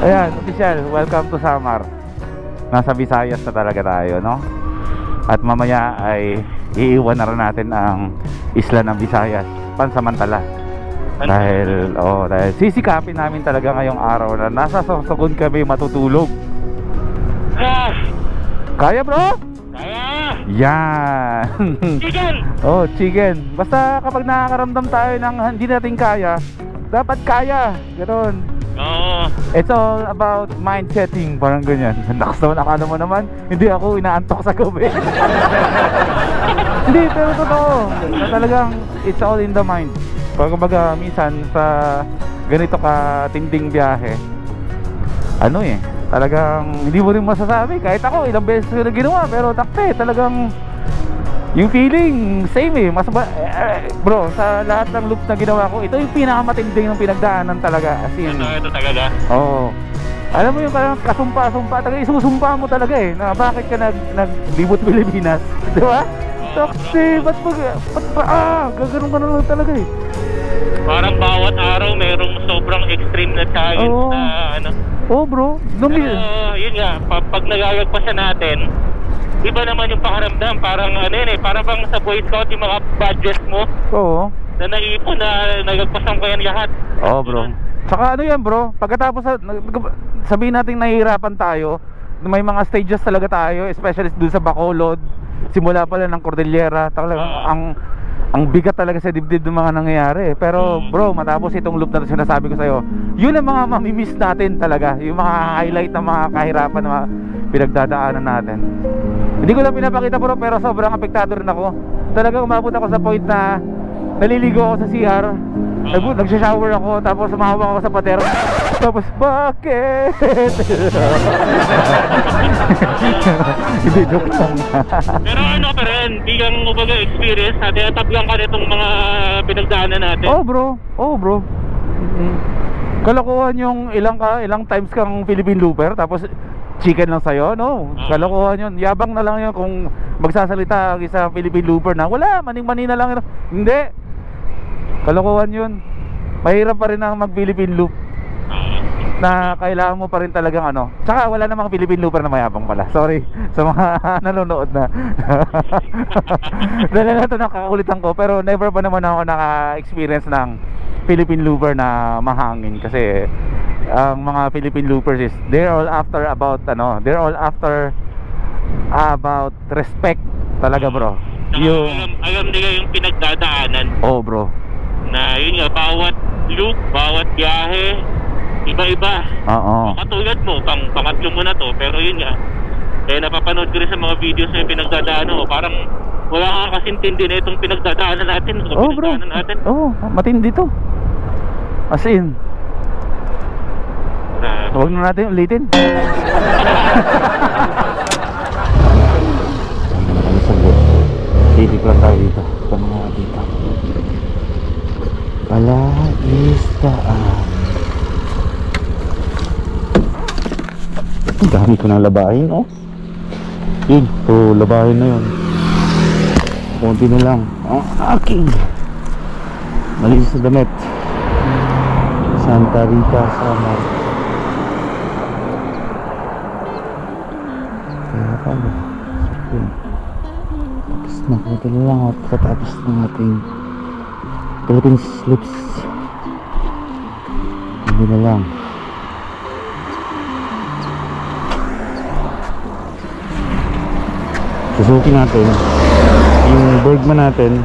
Ayan, official. Welcome to Samar. Nasa Visayas na talaga tayo, no? At mamaya ay iiwan na rin natin ang isla ng Visayas pansamantala. Dahil sisikapin namin talaga ngayong araw na nasa Sorsogon kami matutulog. Kaya bro? Kaya! Yan! Chicken! Oh, chicken. Basta kapag nakakaramdam tayo ng hindi natin kaya, dapat kaya. Ganoon. Oo. It's all about mind setting. Parang ganyan. Nakas naman, akala mo naman hindi ako inaantok sa gabi. Hindi, pero totoo na talagang it's all in the mind. Kumbaga minsan sa ganito ka tinding biyahe, ano eh, talagang hindi mo rin masasabi. Kahit ako ilang beses ko na ginawa, pero takte talagang yung feeling same eh. Bro, sa lahat ng loop na ginawa ko, ito yung pinakamatinding ng pinagdaanan talaga. As in, ito talaga. oo. Alam mo yung kasumpa-sumpa, talaga isusumpa mo talaga eh, na bakit ka naglibot Pilipinas, di ba? Taksi, ba't gaganon ka na lang talaga eh. Parang bawat araw merong sobrang extreme na challenge na ano. Oo bro. Yun nga, pag nagagagpasan natin, iba naman yung pakaramdam. Parang ano yun eh, parang bang sa Boy Scout yung mga badges mo. Oo. Na naipon na nagagpasan ko yan lahat. Oo bro. Saka ano yan bro, pagkatapos sabihin natin nahihirapan tayo, may mga stages talaga tayo, especially dun sa Bacolod. Simula pala ng Cordillera, talagang ang bigat talaga sa dibdib ng mga nangyayari. Pero bro, matapos itong loop na sinasabi ko sa'yo, yun ang mga mamimiss natin talaga. Yung mga highlight ng mga kahirapan na mga pinagdadaanan natin. Hindi ko lang pinapakita bro, pero sobrang apektado rin ako. Talagang umabot ako sa point na naliligo ako sa CR, nagsha-shower ako, tapos sumahawak ako sa patero. Tapos, bakit? Hindi, joke lang. Pero ano pa rin, bigang ubaga experience natin, natablang ka nitong mga pinagdaanan natin. Oh bro. Kalokohan yung ilang times kang Philippine Looper, tapos chicken lang sa'yo, no? Kalokohan yun. Yabang na lang yun kung magsasalita ang isang Philippine Looper na wala, maning-mani na lang. Hindi. Kalokohan yun. Mahirap pa rin ang mag-Philippine Loop, na kailangan mo pa rin talagang ano. Tsaka wala namang Philippine Looper na mayabang pala. Sorry sa mga nanonood na. Dahil na ito nakakakulitan ko, pero never pa naman ako naka-experience ng Philippine Looper na mahangin. Kasi ang mga Philippine Loopers is they're all after about respect talaga bro. Alam nila yung pinagdadaanan. Oh bro. Na yun nga, bawat loop, bawat biyahe, iba-iba. Oo. Katulad mo, pangatlo mo na to, pero yun nga, kaya napapanood ko rin sa mga videos na yung pinagdadaanan mo, parang wala kang kasintindi na itong pinagdadaanan natin. Oh bro, matindi to. As in, huwag na natin ulitin. Titig lang tayo dito. Tanong nga dito. Palaistaan. Ang dami ko ng labahin, oh. Yun, so labahin na yun. Kunti na lang ang aking malinis na damit. Santa Rita, Samar. Kaya pala yun. Tapos nakunti na lang ako katapos ng ating Philippine slips. Grabe na lang. Suzuki natin, yung Bergman natin,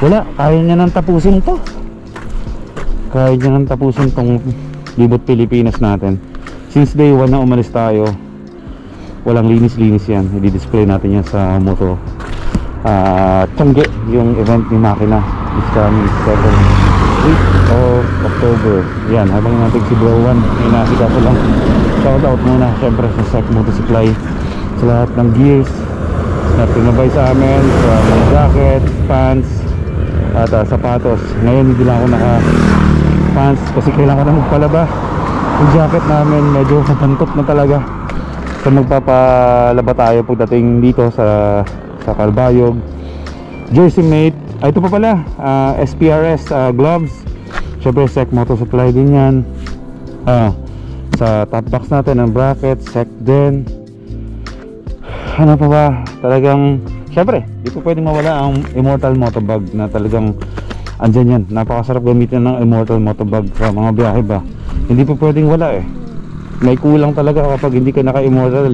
wala, kaya niya nang tapusin to. Kaya niya nang tapusin tong Libot Pilipinas natin. Since day 1 na umalis tayo, walang linis-linis yan. I-display natin yan sa Moto Tiangge, yung event ni Makina is coming 7th week of October. Yan, habang natin si Bro 1, may nakita ko lang. Shout out muna syempre sa Sec Moto Supply, sa lahat ng gears na pinabay sa amin, sa mga jacket, pants at sapatos. Ngayon hindi lang ako naka pants kasi kailangan ko na magpalaba. Yung jacket namin medyo kapantot na talaga, so magpapalaba tayo pagdating dito sa Calbayog. Jersey mate, ito pa pala, SPRS gloves, syempre Sec Moto Supply din yan. Sa top box natin ang bracket, Sec din. Ano pa ba, talagang syempre di po pwedeng mawala ang Immortal Motobag na talagang andyan yan. Napakasarap gamitin ng Immortal Motobag sa mga biyahe ba. Hindi po pwedeng wala may kulang talaga kapag hindi ka naka-Immortal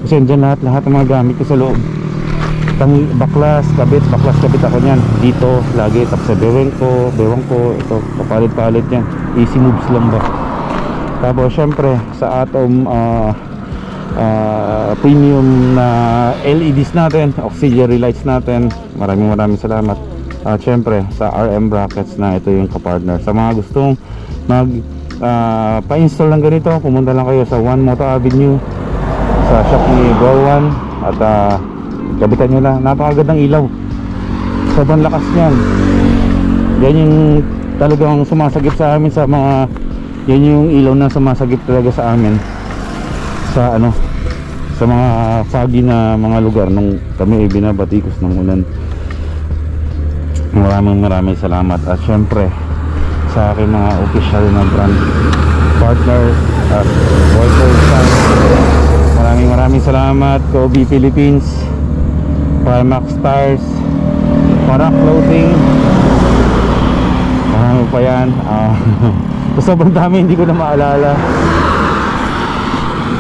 kasi andyan lahat ng mga gamit ko sa loob. Baklas kabit ako nyan dito lagi, tapos sa bewang ko ito, papalit-palit yan, easy moves lang ba. Tapos syempre sa Atom premium na LEDs natin, auxiliary lights natin, maraming salamat. At syempre sa RM brackets na ito yung kapartner. Sa mga gustong mag pa-install ng ganito, pumunta lang kayo sa One Moto Avenue sa shop ni Bro 1 at gabitan nyo na. Napakagandang ilaw, sobrang lakas niyan. Yan yung talagang sumasagip sa amin sa mga, yan yung ilaw na sumasagip talaga sa amin sa sa mga foggy na mga lugar nung kami ay binabatikos ng ulan. Maraming salamat. At syempre sa aking mga official na brand partners at workers, maraming salamat. Kobe Philippines, Primax Stars, Parak Clothing, marami pa yan. Sobrang dami, hindi ko na maalala.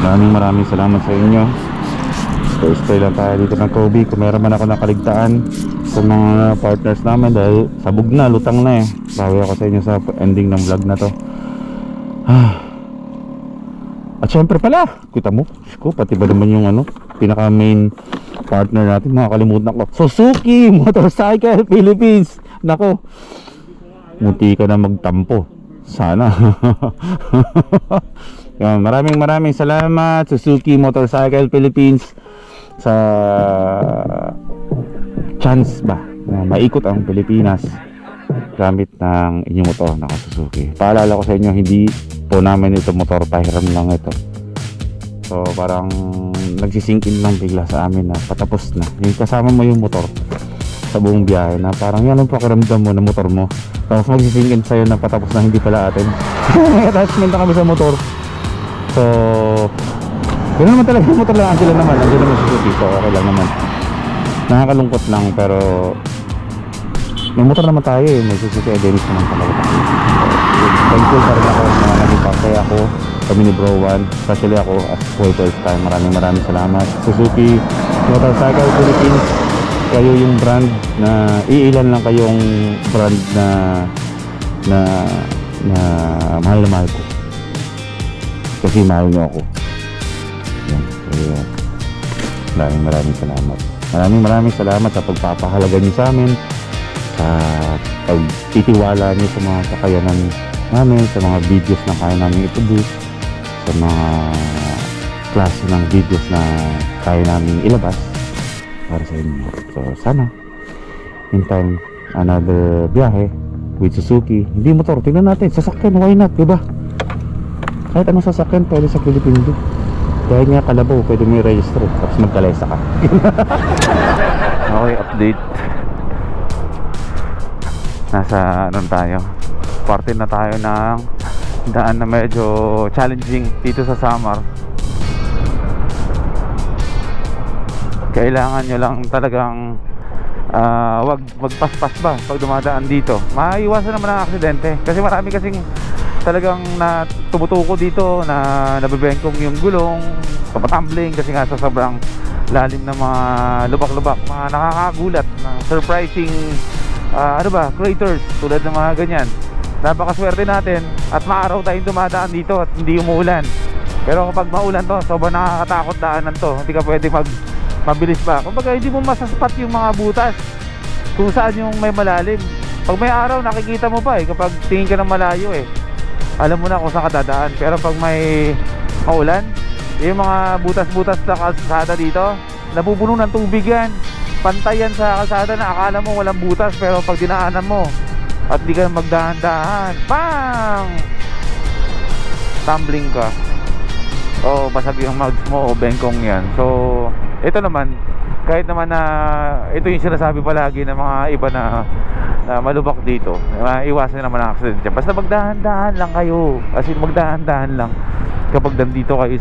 Maraming salamat sa inyo. Stay lang tayo dito ng Kobe. Kung meron man ako nakaligtaan sa mga partners namin, dahil sabog na, lutang na bawi ako sa inyo sa ending ng vlog na to. At syempre pala, kita mo pati ba naman yung pinaka main partner natin, makakalimutan ko, Suzuki Motorcycle Philippines. Nako, munti ka na magtampo sana. Yan, maraming salamat Suzuki Motorcycle Philippines sa chance ba na maikot ang Pilipinas gamit ng inyong motor na Suzuki. Paalala ko sa inyo, hindi po namin ito motor, pahiram lang ito. So parang nagsisingkin lang bigla sa amin na patapos na yung kasama mo yung motor sa buong biyahe, na parang yan ang pakiramdam mo na motor mo, tapos magsisingkin sa'yo na patapos na hindi pala atin. May attachment na kami sa motor. So ganoon naman talaga yung motor lang, andyan naman Suzuki, so okay lang naman. Nakakalungkot lang, pero may motor naman tayo may Suzuki Adenis naman talaga. Thankful pa rin ako na naging pasaya ako, kami ni Bro 1, especially ako as workers time. Maraming salamat Suzuki Motorcycle Philippines. Kayo yung brand na iilan lang kayong brand na mahal na mahal ko, kasi mahal nyo ako. Yan, kaya maraming salamat. Maraming salamat sa pagpapahalaga nyo sa amin, sa pagtitiwala nyo sa mga kakayanan namin, sa mga videos na kaya namin i-produce, sa mga klase ng videos na kaya namin ilabas para sa inyo. So sana in time, another biyahe with Suzuki, hindi motor, tingnan natin sasakyan, why not, diba? Kahit anong sasakyan pwede sa Philippines. Dahil nga Kalabaw, pwede may register tapos magkalesa ka. Okay, update. Nasa tayo, parte na tayo ng daan na medyo challenging dito sa Samar. Kailangan nyo lang talagang wag magpaspas ba pag dumadaan dito. Maiwasan naman ang aksidente kasi marami kasing talagang na tumutuko dito na nabibengkong yung gulong, papatumbling kasi nga sa sobrang lalim ng mga lubak-lubak, mga nakakagulat na surprising craters tulad ng mga ganyan. Napakaswerte natin at maaraw tayong dumadaan dito at hindi umuulan. Pero kapag maulan to, sobrang nakakatakot daanan to. Hindi ka pwede mabilis pa. Kumbaga hindi mo masaspat yung mga butas kung saan yung may malalim. Pag may araw nakikita mo pa kapag tingin ka ng malayo alam mo na kung saan ka dadaan. Pero pag may maulan, yung mga butas-butas na kalsada dito, napupuno ng tubig yan. Pantayan sa kalsada na akala mo walang butas, pero pag dinaanan mo at di ka magdahan-dahan, bang! Tumbling ka. O basag yung mags mo o bengkong yan. So ito naman, kahit naman na ito yung sinasabi palagi ng mga iba na malubak dito, iwasan naman ang accident dyan. Basta magdahan-dahan lang kayo. As in magdahan-dahan lang kapag nandito kayo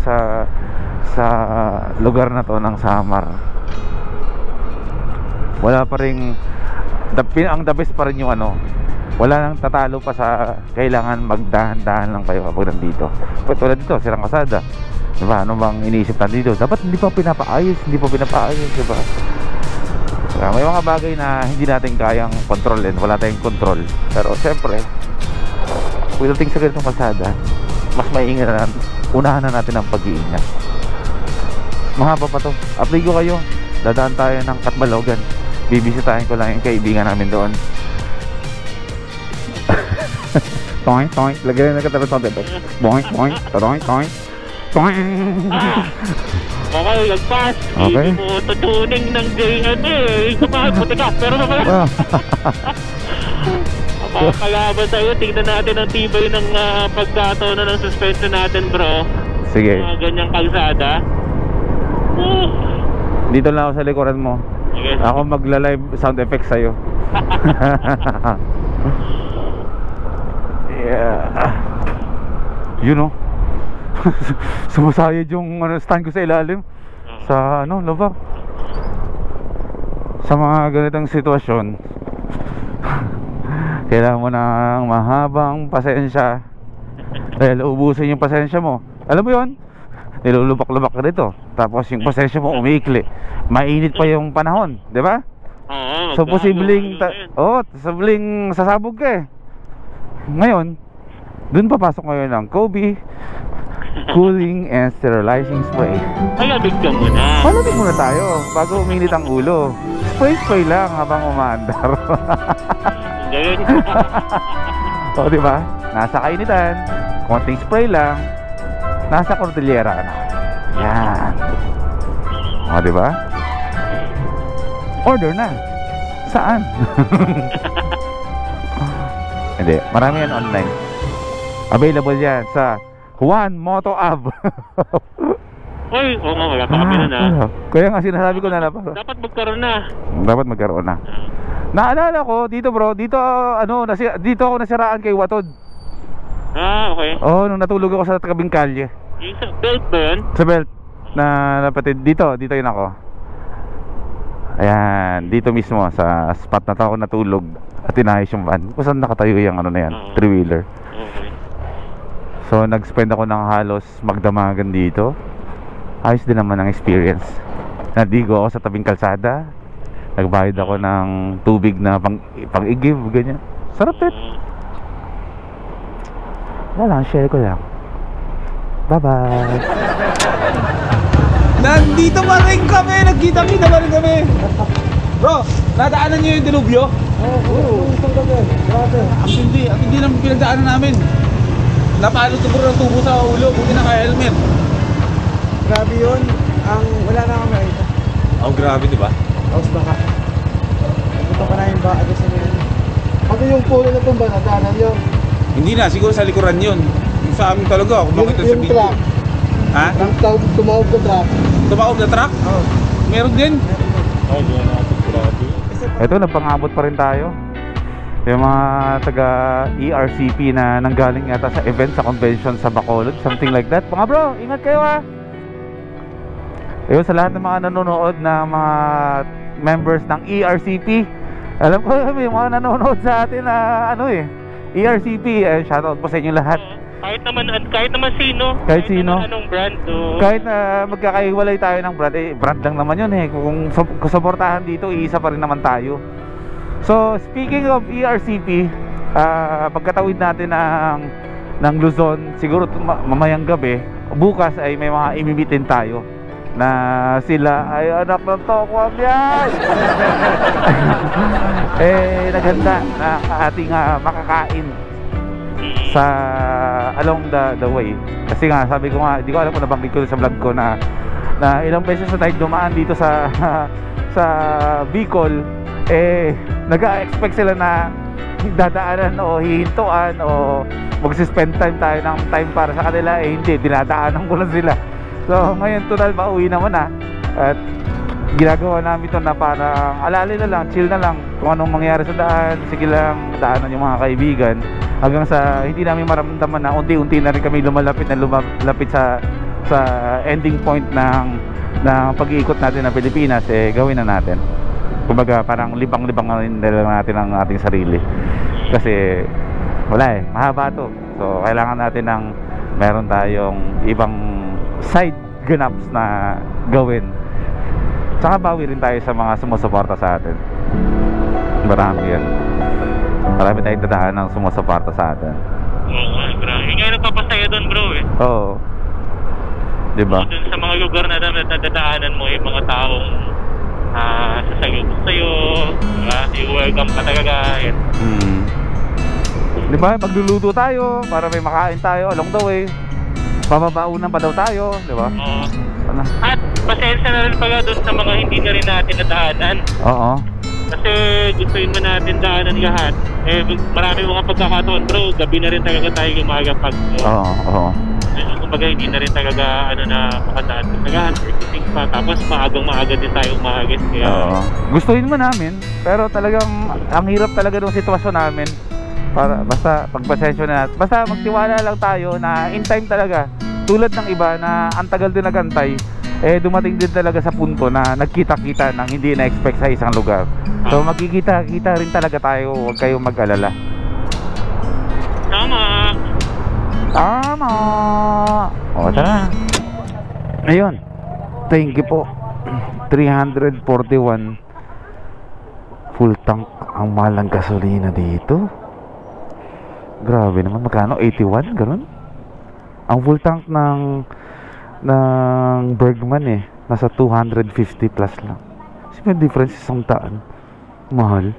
sa lugar na to ng Samar. Wala pa rin ang the best pa rin yung wala nang tatalo pa sa kailangan magdahan-dahan lang kayo kapag nandito. Tulad dito, sirang kalsada, diba? Ano bang iniisip natin dito? Dapat hindi pa pinapaayos, diba? May mga bagay na hindi natin kayang kontrolin, wala tayong control. Pero siyempre, pagdating sa ganitong kalsada, mas maingat na, unahan na natin ang pag-iingat. Mahaba pa to, apply ko kayo. Dadaan tayo ng Katbalogan, bibisitahin ko lang yung kaibigan namin doon. Toing, toing, lagyan na katabi toing, boing, boing, toing, toing, toing. Okay, lagpas. Okay. Hindi mo tutuning ng kumahal mo, teka, pero naman. Makakalaban sa'yo, tingnan natin ang tibay ng pagkataon na ng suspension natin, bro. Sige. Mga ganyang kalsada. Dito lang ako sa likuran mo. Okay. Ako magla-live sound effects sa'yo. Yeah. You know, sumasayad yung stand ko sa ilalim sa lubak. Sa mga ganitong sitwasyon, kailangan mo ng mahabang pasensya dahil ubusin yung pasensya mo. Alam mo yun, nilulubak-lubak ka dito, tapos yung pasensya mo umiikli, mainit pa yung panahon, di ba? So posibleng sasabog ka Ngayon, dun papasok ngayon ng Kobe Cooling and Sterilizing Spray. Malamig ka muna. Malamig muna tayo bago uminit ang ulo. Spray lang habang umaandar. Ganyan. O diba? Nasa kainitan, konting spray lang, nasa Cordillera ka na. Yan. O diba? Order na. Saan? Hindi, marami yan online. Available yan sa Juan Moto Ab. Uy, oo nga, wala pa kami na. Kaya nga sinasabi ko na dapat magkaroon na. Dapat magkaroon na. Naalala ko dito bro, dito ako nasiraan kay Watod. Okay. Oh, nung natulog ako sa tabing kalye. Yung sa belt ba yun? Sa belt na napatid dito yun ako. Ayan, dito mismo sa spot na ako natulog at inayos yung van. Kung saan nakatayo yung na yan, three-wheeler. Okay. So nag-spend ako ng halos magdamagan dito. Ayos din naman ang experience. Nadigo ako sa tabing kalsada. Nagbayad ako ng tubig na pang-igib, ganyan. Sarap din. Wala lang, share ko lang. Bye-bye. Nandito pa rin kami! Nagkita-kita pa rin kami! Bro, nadaanan niyo yung dilubyo? Oo, isang gabi. Grabe. Ang hindi naman pinagdaanan namin. Napalo siguro ng tubo sa ulo, buti naka-helmet. Grabe yun. Wala na kami ito. Oh, grabe diba? Tapos baka. Ito pa na yung baka sa nila. Ano yung puno na itong ba? Nadaanan yun? Hindi na, siguro sa likuran yun. Yung sa amin talaga, kung bakit sa Yung video. truck. Ha? Tumawag na truck. Tumawag na truck? Oo. Meron din. Ay, di na natin grabe. Ito, nagpangabot pa rin tayo. Yung mga taga ERCP na nanggaling yata sa event, sa convention sa Bacolod, something like that. Mga bro, ingat kayo ha. Ayun, sa lahat ng mga nanonood na mga members ng ERCP. Alam ko may mga nanonood sa atin na ERCP. Shoutout po sa inyo lahat. Kahit naman sino. Kahit sino. Naman anong brand. So, Kahit na magkakaiwalay tayo ng brand, brand lang naman yun eh. Kung suportahan dito, iisa pa rin naman tayo. So, speaking of ERCP, pagkatawid natin ng Luzon, siguro mamayang gabi, bukas ay may mga imimitin tayo na sila ay anak ng Tokwang yan. Naghanda na ating makakain sa along the way. Kasi nga sabi ko nga, hindi ko alam kung nabanggit ko sa vlog ko na ilang beses na tayo dumaan dito sa Bicol, nag-expect sila na dadaanan o hihintuan o mag-spend tayo ng time para sa kanila. Hindi, dinadaanan ko lang sila. So ngayon total pauwi naman at ginagawa namin ito na parang alali na lang, chill na lang kung anong mangyari sa daan. Sige lang, daanan yung mga kaibigan hanggang sa hindi namin maramdaman na unti-unti na rin kami lumalapit sa ending point ng pag-iikot natin ng Pilipinas. Gawin na natin, kumbaga parang libang-libang na rin natin ang ating sarili kasi wala mahaba to. So kailangan natin ng meron tayong ibang side ganaps na gawin. Tsaka bawi rin tayo sa mga sumusuporta sa atin. Marami yan. Marami tayong dadaan ng sumusuporta sa atin. Oo, grabe. Yung nga nagpapasaya doon, bro Oo. Diba? Doon sa mga lugar na nadadaanan mo, yung mga taong sasayo sa'yo, diba? Yung welcome ka talaga. Diba? Magluluto tayo para may makain tayo along the way. Pababaunan pa daw tayo, diba? Oo. At pasensya na rin pala doon sa mga hindi na rin natin nadaanan. Oo. Kasi gustuin mo natin daanan lahat. Marami mga pagkakataon, bro. Gabi na rin talaga tayo gumagapag. Oo. Kumbaga hindi na rin talaga makadaan sa lahat. Pa. Tapos maaga din tayo umagis. Kaya gustuin mo namin, pero talagang ang hirap talaga ng sitwasyon namin. Basta pagpasensya na, basta magtiwala lang tayo na in time talaga. Tulad ng iba na ang tagal din nagantay, dumating din talaga sa punto na nagkita-kita ng hindi na-expect sa isang lugar. So magkikita-kita rin talaga tayo, huwag kayong mag-alala. Tama. O tara. Ayun, thank you po. 341 full tank ang mahal ng gasolina dito. Grabe naman, magkano? 81, gano'n? Ang full tank ng Bergman nasa 250 plus lang. Kasi may difference isang taan. Mahal.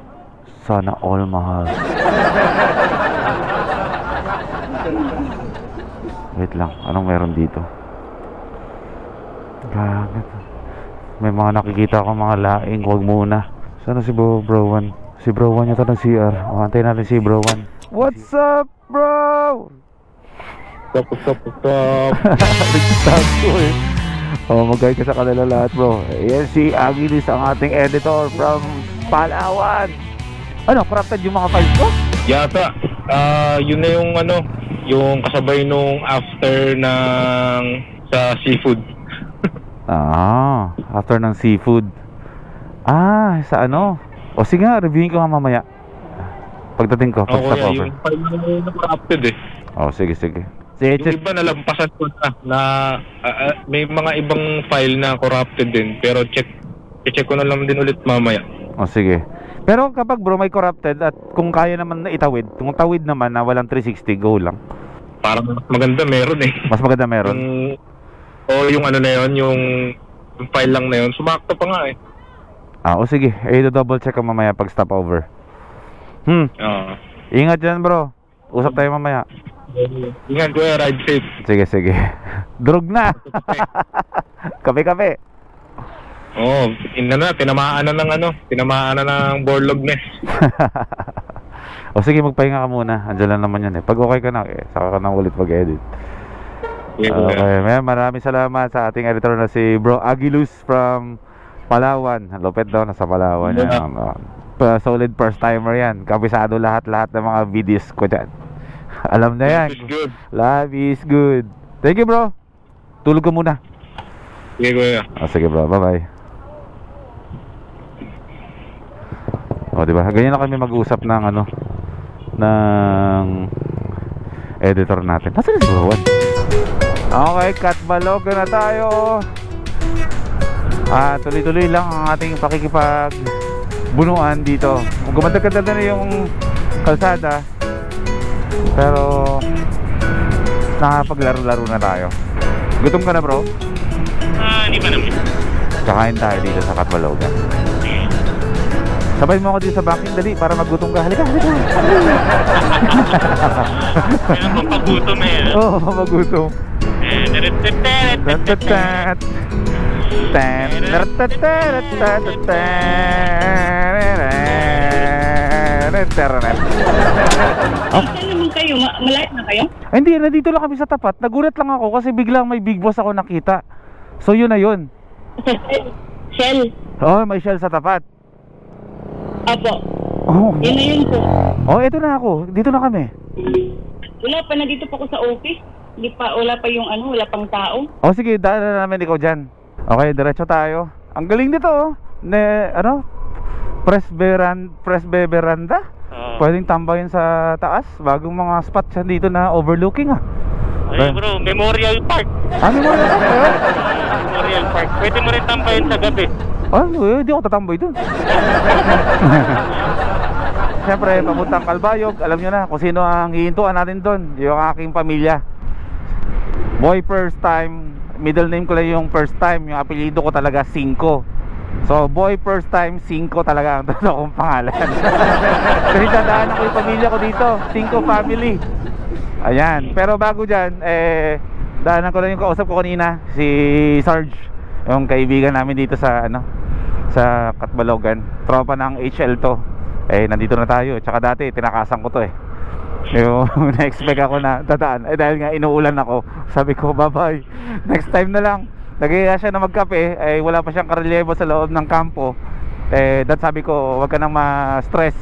Sana all mahal. Wait lang, anong meron dito? Gamit. May mga nakikita ko mga laing, huwag muna. Sana si Bro1? Si Bro1 yata ng CR. Antay natin si Bro1. What's up, bro? What's up? Nag-start ko mag-guide ka sa kanila lahat, bro. Ayan si Agilis, ang ating editor from Palawan. Ano, corrupted yung mga files ko? Yata. Yun na yung yung kasabay nung after ng sa seafood. After ng seafood. Sa ano? O sige nga, reviewin ko nga mamaya. Pagdating ko, pag-stop over. Yung file na corrupted Sige. Yung iba nalampasan ko na may mga ibang file na corrupted din. Pero check ko na lang din ulit mamaya. Sige. Pero kapag bro may corrupted at kung kaya naman na itawid, kung tawid naman na walang 360, go lang. Parang mas maganda meron Mas maganda meron? Yung na yun, yung file lang na yun, sumakto pa nga sige. I-double check ko mamaya pag stop over. Ingat dyan, bro. Usap tayo mamaya. Ingat ko, ride safe. Sige. Drug na. Kape. Tinamaan na ng borlog nest. Sige, magpahinga ka muna. Andiyan lang naman yan Pag okay ka na, saka ka na ulit mag-edit. Okay, maraming salamat sa ating editor na si Bro Agilus from Palawan. Lupit daw, nasa Palawan yan. Solid first timer yan. Kabisado lahat ng mga videos ko dyan. Alam na yan. Life is good. Thank you, bro. Tulog ka muna. Sige, kuya. Sige, bro. Bye-bye. O, diba? Ganyan na kami mag-usap ng ano, ng editor natin. Nasaan na si Rowan? Okay, Catbalogan na tayo. Tuloy-tuloy lang ang ating pakikipagbunuan dito. Gumanda-ganda na yung kalsada, pero nakapaglaro-laro na tayo. Gutom ka na, bro? Hindi pa naman. Kakain tayo dito sa Catbalogan. Sabay mo ako dito sa backing, dali, para magutom ka. Halika, halika. Kailan kong pagutom eh. Oo, magutom. Saan naman kayo? Malait na kayo? Hindi, nandito lang kami sa tapat. Nagulat lang ako kasi biglang may big boss ako nakita. So yun na yun. Shell. Oo, may Shell sa tapat. Apo. Oh. Yun na yun po. Oh, eto na ako. Dito na kami. Wala pa, nandito pa ako sa office. Hindi pa, wala pa yung ano, wala pang tao. Oh, sige, daan na namin ikaw dyan. Okay, diretso tayo. Ang galing nito, oh. Press veranda. Pwedeng tambayin sa taas. Bagong mga spot siya dito na overlooking, ah. Ay bro, Memorial Park. Memorial Park ba? Memorial Park. Pwede mo rin tambayin sa gabi. Hindi ako tatamboy dun. Siyempre, papuntang Calbayog. Alam nyo na kung sino ang hihintuan natin dun. Yung aking pamilya. Boy first time. Middle name ko lang yung first time. Yung apelido ko talaga 5. So boy first time 5 talaga ang totoong pangalan. Kasi dadaan ako yung pamilya ko dito, 5 family. Ayan, pero bago dyan, daanan ko lang yung kausap ko kanina, si Sarge, yung kaibigan namin dito sa sa Catbalogan. Tropa ng HL to. Nandito na tayo, tsaka dati tinakasan ko to yung na-expect ako na dadaan, dahil nga inuulan ako. Sabi ko bye bye, next time na lang. Nagaya siya na magkape, wala pa siyang karelyebo sa loob ng kampo. Sabi ko, wag ka nang ma-stress.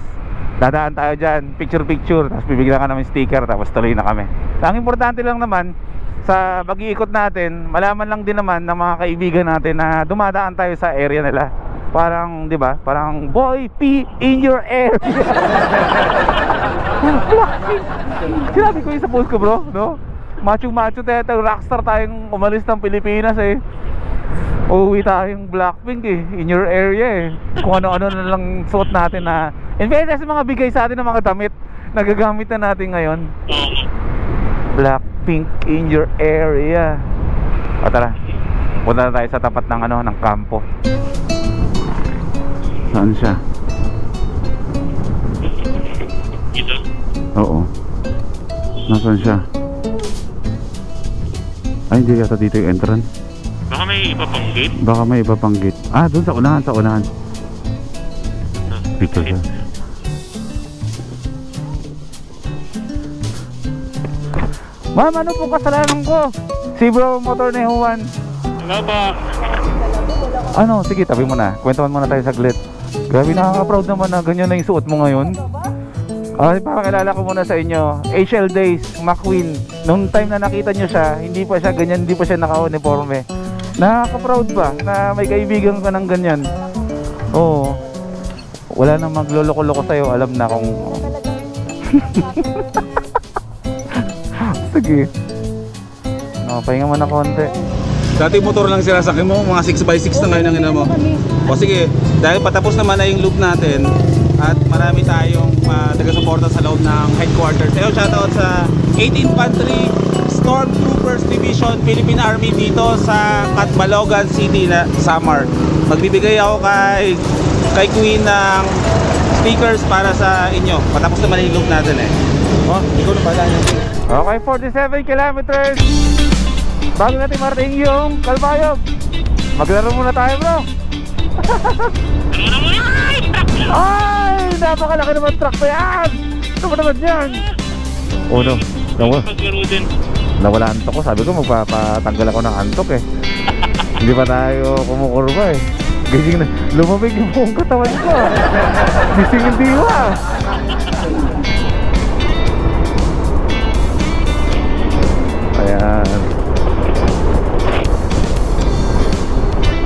Dadaan tayo dyan, picture-picture, tapos bibigyan ka namin sticker, tapos tuloy na kami. Ang importante lang naman, sa pag-iikot natin, malaman lang din naman ng mga kaibigan natin na dumadaan tayo sa area nila. Parang, di ba? Parang, boy, pee in your area. Sinabi ko yung sa post ko, bro, no? Macho tayo, rockstar tayong umalis ng Pilipinas uuwi tayong Blackpink in your area kung ano-ano na lang suot natin na in fairness mga bigay sa atin ng mga damit nagagamit na natin ngayon. Blackpink in your area. Tara, punta na tayo sa tapat ng ng kampo. Saan siya? Dito? Oo. Nasaan siya? Ay, hindi yata dito yung entrance. Baka may iba pang gate? Baka may iba pang gate. Doon sa unahan. Dito siya. Ma'am, ano pong kasalanan ko? Si bro motor ni Juan. Hello ba? Sige, tabi mo na. Kwentuhan muna tayo saglit. Grabe, nakaka-proud naman na ganyan na yung suot mo ngayon. Pakakilala ko muna sa inyo, HL Days, McQueen. Nung time na nakita nyo siya, hindi pa siya ganyan, hindi pa siya naka-uniforme. Nakaka-proud ba na may kaibigan ka ng ganyan? Oo. Wala nang magloloko-loko sa'yo, alam na kung... Sige. Pahinga mo na konti. Dati motor lang sila sa akin mo, mga 6x6 na ngayon ang ina mo. O sige, dahil patapos naman na yung loop natin at marami tayong taga-suporta sa loob ng headquarters. Shoutout sa 18th Infantry Stormtroopers Division Philippine Army dito sa Catbalogan City na Samar. Magbibigay ako kay Queen ng stickers para sa inyo. Patapos naman yung loop natin ikaw na pala niyo. Okay, 47 kilometers bago natin marating yung Calbayog. Maglaro muna tayo, bro. Ay, napakalaki naman truck na yan. Ano ba naman yan? No. Nawala antok ko. Sabi ko magpapatanggal ako ng antok Hindi pa tayo kumukurba Gising na, lumamig yung buong katawan ko Gising yung diwa. Ayan.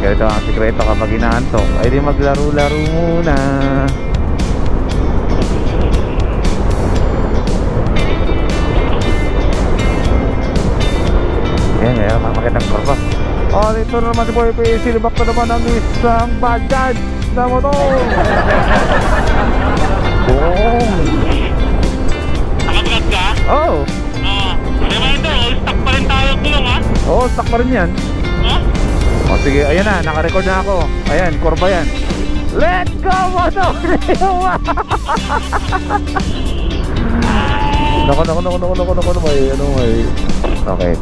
Ganito ang sikreto kapag inaantok ay di maglaro-laro muna. Ito na naman si Boy P. Silibak na naman ang isang Bajaj na motor. Nakablog ka? Oo. Reminder, stuck pa rin tayo gulong ha? Oo, stuck pa rin yan. O sige, ayan na, naka-record na ako. Ayan, kurba yan. Let's go, motor! Naku, may ano, may... Okay.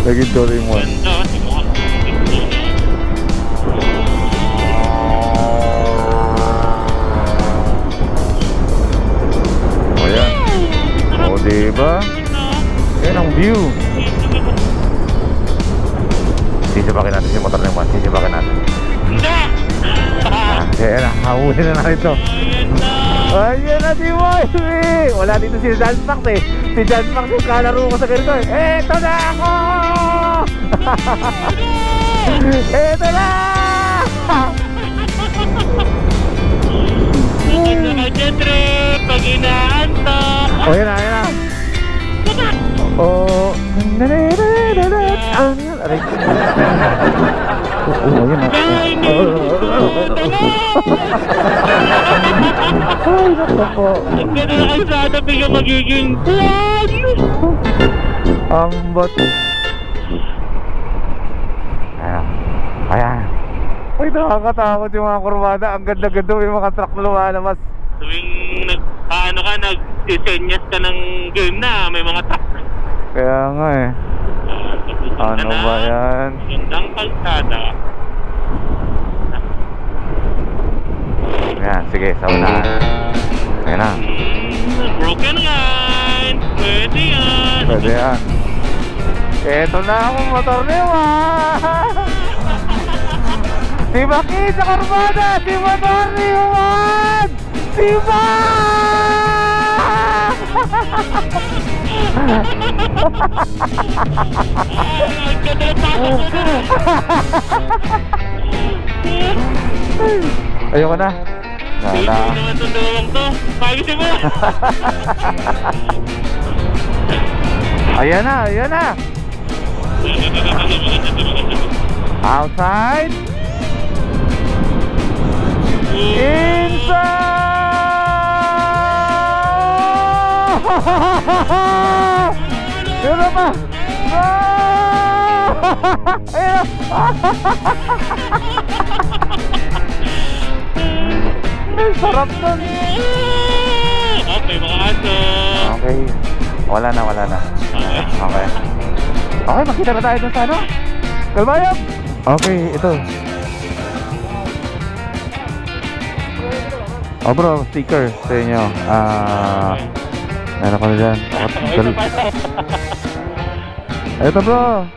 Naging touring one. Ayan. O, diba? Yan ang view. Sisibakin natin si motor ng one. Sisibakin natin. Ayan na, hahuli na natin ito. Ayan na si Boy. Wala dito si John Max eh. Si John Max yung kalaro ko sa ganito eh. Eto na ako! Eto na! Maganda ka dyan, Trip, pag inaantok. O, yan na, yan na. O, aray. Oo, yun na. Ay, naku. Ang ganda na kalsada, bigla magiging plan. Ambot. Ayan. Ayan. Uy, nakakatakot yung mga kurbada. Ang ganda-ganda yung mga truck na lumalabas. Tuwing nag-disenyas ka ng game na, may mga truck. Kaya nga eh. Ano ba yan? Gandang kalsada. Ayan, sige, sa unahan. Ayan na. Broken line. Pwede yan. Pwede yan. Eto na akong motor niyo Si Maki sa kurbada. Si motor niyo Si Ayoko na. Wala. Ayan na, ayan na. Outside. Inside. Yun na pa. Ayun. Sarap nun. Okay, mga aso. Okay. Wala na. Okay. Okay, makita na tayo dun sa ano? Kalbayog. Okay, ito. Oh bro, sticker sa inyo. Meron ko na dyan. Ito bro.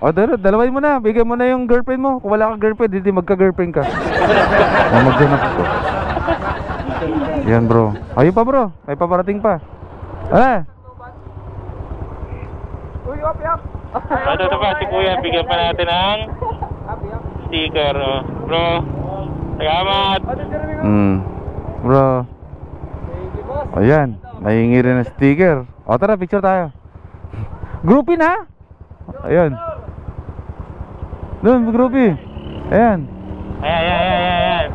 O dalawin mo na. Bigyan mo na yung girlfriend mo. Kung wala kang girlfriend, hindi magka-girlfriend ka. Magganap ko. Yan bro. Ayun pa bro. May paparating pa. Uy, up. Ito pa si Kuya. Bigyan pa natin ang sticker. Bro, salamat. Bro. Ayan. Nahingi rin ng sticker. O tara, picture tayo. Groupie na. Ayan. Doon, groupie. Ayan. Ayan.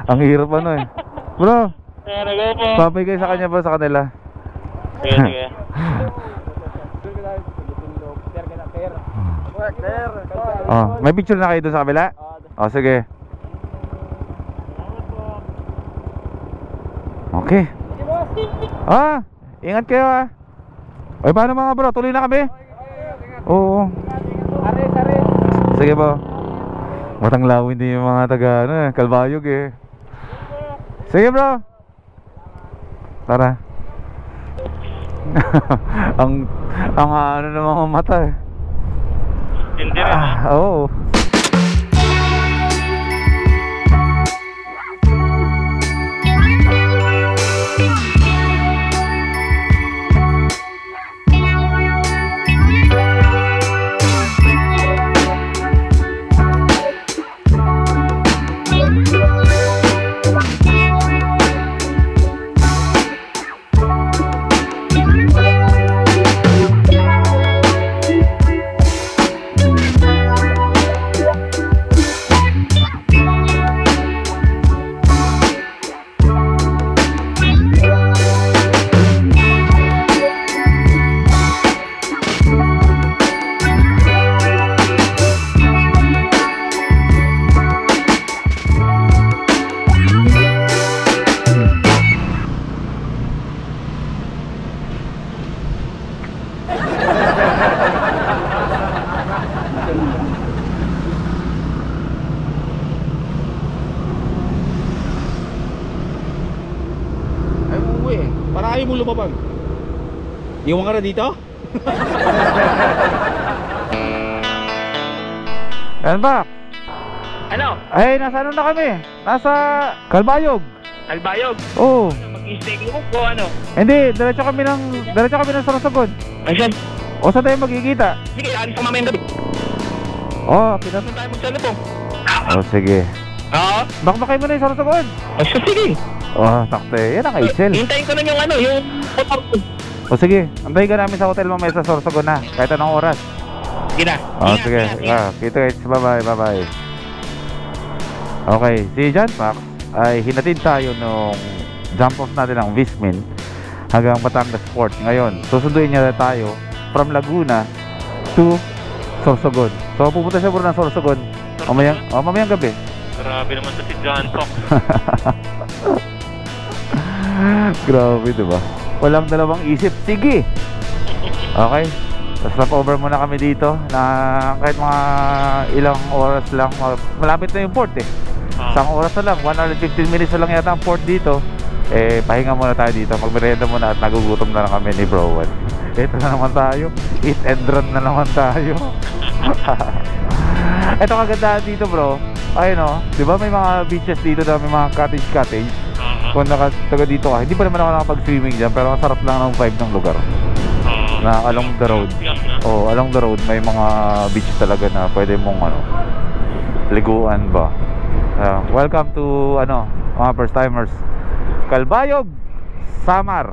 Ang hirap ano eh. Bro, papay kayo sa kanya ba sa kanila? Sige. Oh, may picture na kayo doon sa kabila? Oh, sige. Okay. Ingat kayo Oy, paano mga bro? Tuloy na kami? Oo. Sige po. Matanglawin din yung mga taga Kalbayog eh. Sige bro. Tara. ang ano ng mga mata eh. Hindi rin oo. Para ayaw mo lumabag. Iwan ka na dito? Yan ba? Ano? Ay, nasa ano na kami? Nasa Kalbayog. Albayog? Oo. Mag-i-stay ko o ano? Hindi, diretso kami ng Sorsogon. Ayan. O saan tayo magkikita? Sige, alis ka mamayang gabi. Oh, pinap... Saan tayo magsalubong? Oh, sige. Oo. Bakbakay mo na yung Sorsogon. O sige. Oh, sakto eh. Yan ang Eichel. Hintayin ko na yung ano, yung motor ko. O sige, antayin ka namin sa hotel mamaya sa Sorsogon na. Kahit anong oras. Sige na. Oh, sige. Kita guys. Bye-bye, bye-bye. Okay, si John Max ay hinatid tayo nung jump off natin ng Vismin hanggang Batangas Port. Ngayon, susunduin niya tayo from Laguna to Sorsogon. So pupunta siya muna ng Sorsogon mamayang gabi. Grabe naman to si John Fox. Grabe, diba? Walang dalawang isip. Sige! Okay. Tapos stop-over muna kami dito na kahit mga ilang oras lang. Malapit na yung port eh. Isang oras na lang. 1 hour and 15 minutes na lang yata ang port dito. Eh, pahinga muna tayo dito. Magmerienda muna at nagugutom na lang kami ni Browan. Ito na naman tayo. Eat and run na naman tayo. Ito kagandahan dito, bro. Ayun o. Diba may mga beaches dito na may mga cottage. Kung taga dito ka, hindi pa naman ako nakapag-swimming dyan, pero masarap lang ng vibe ng lugar. Na along the road. Oh, along the road may mga beach talaga na pwede mong liguan ba. Welcome to mga first timers. Kalbayog, Samar.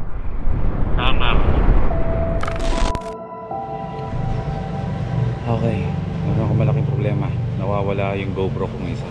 Okay, meron akong malaking problema. Nawawala yung GoPro kong isa.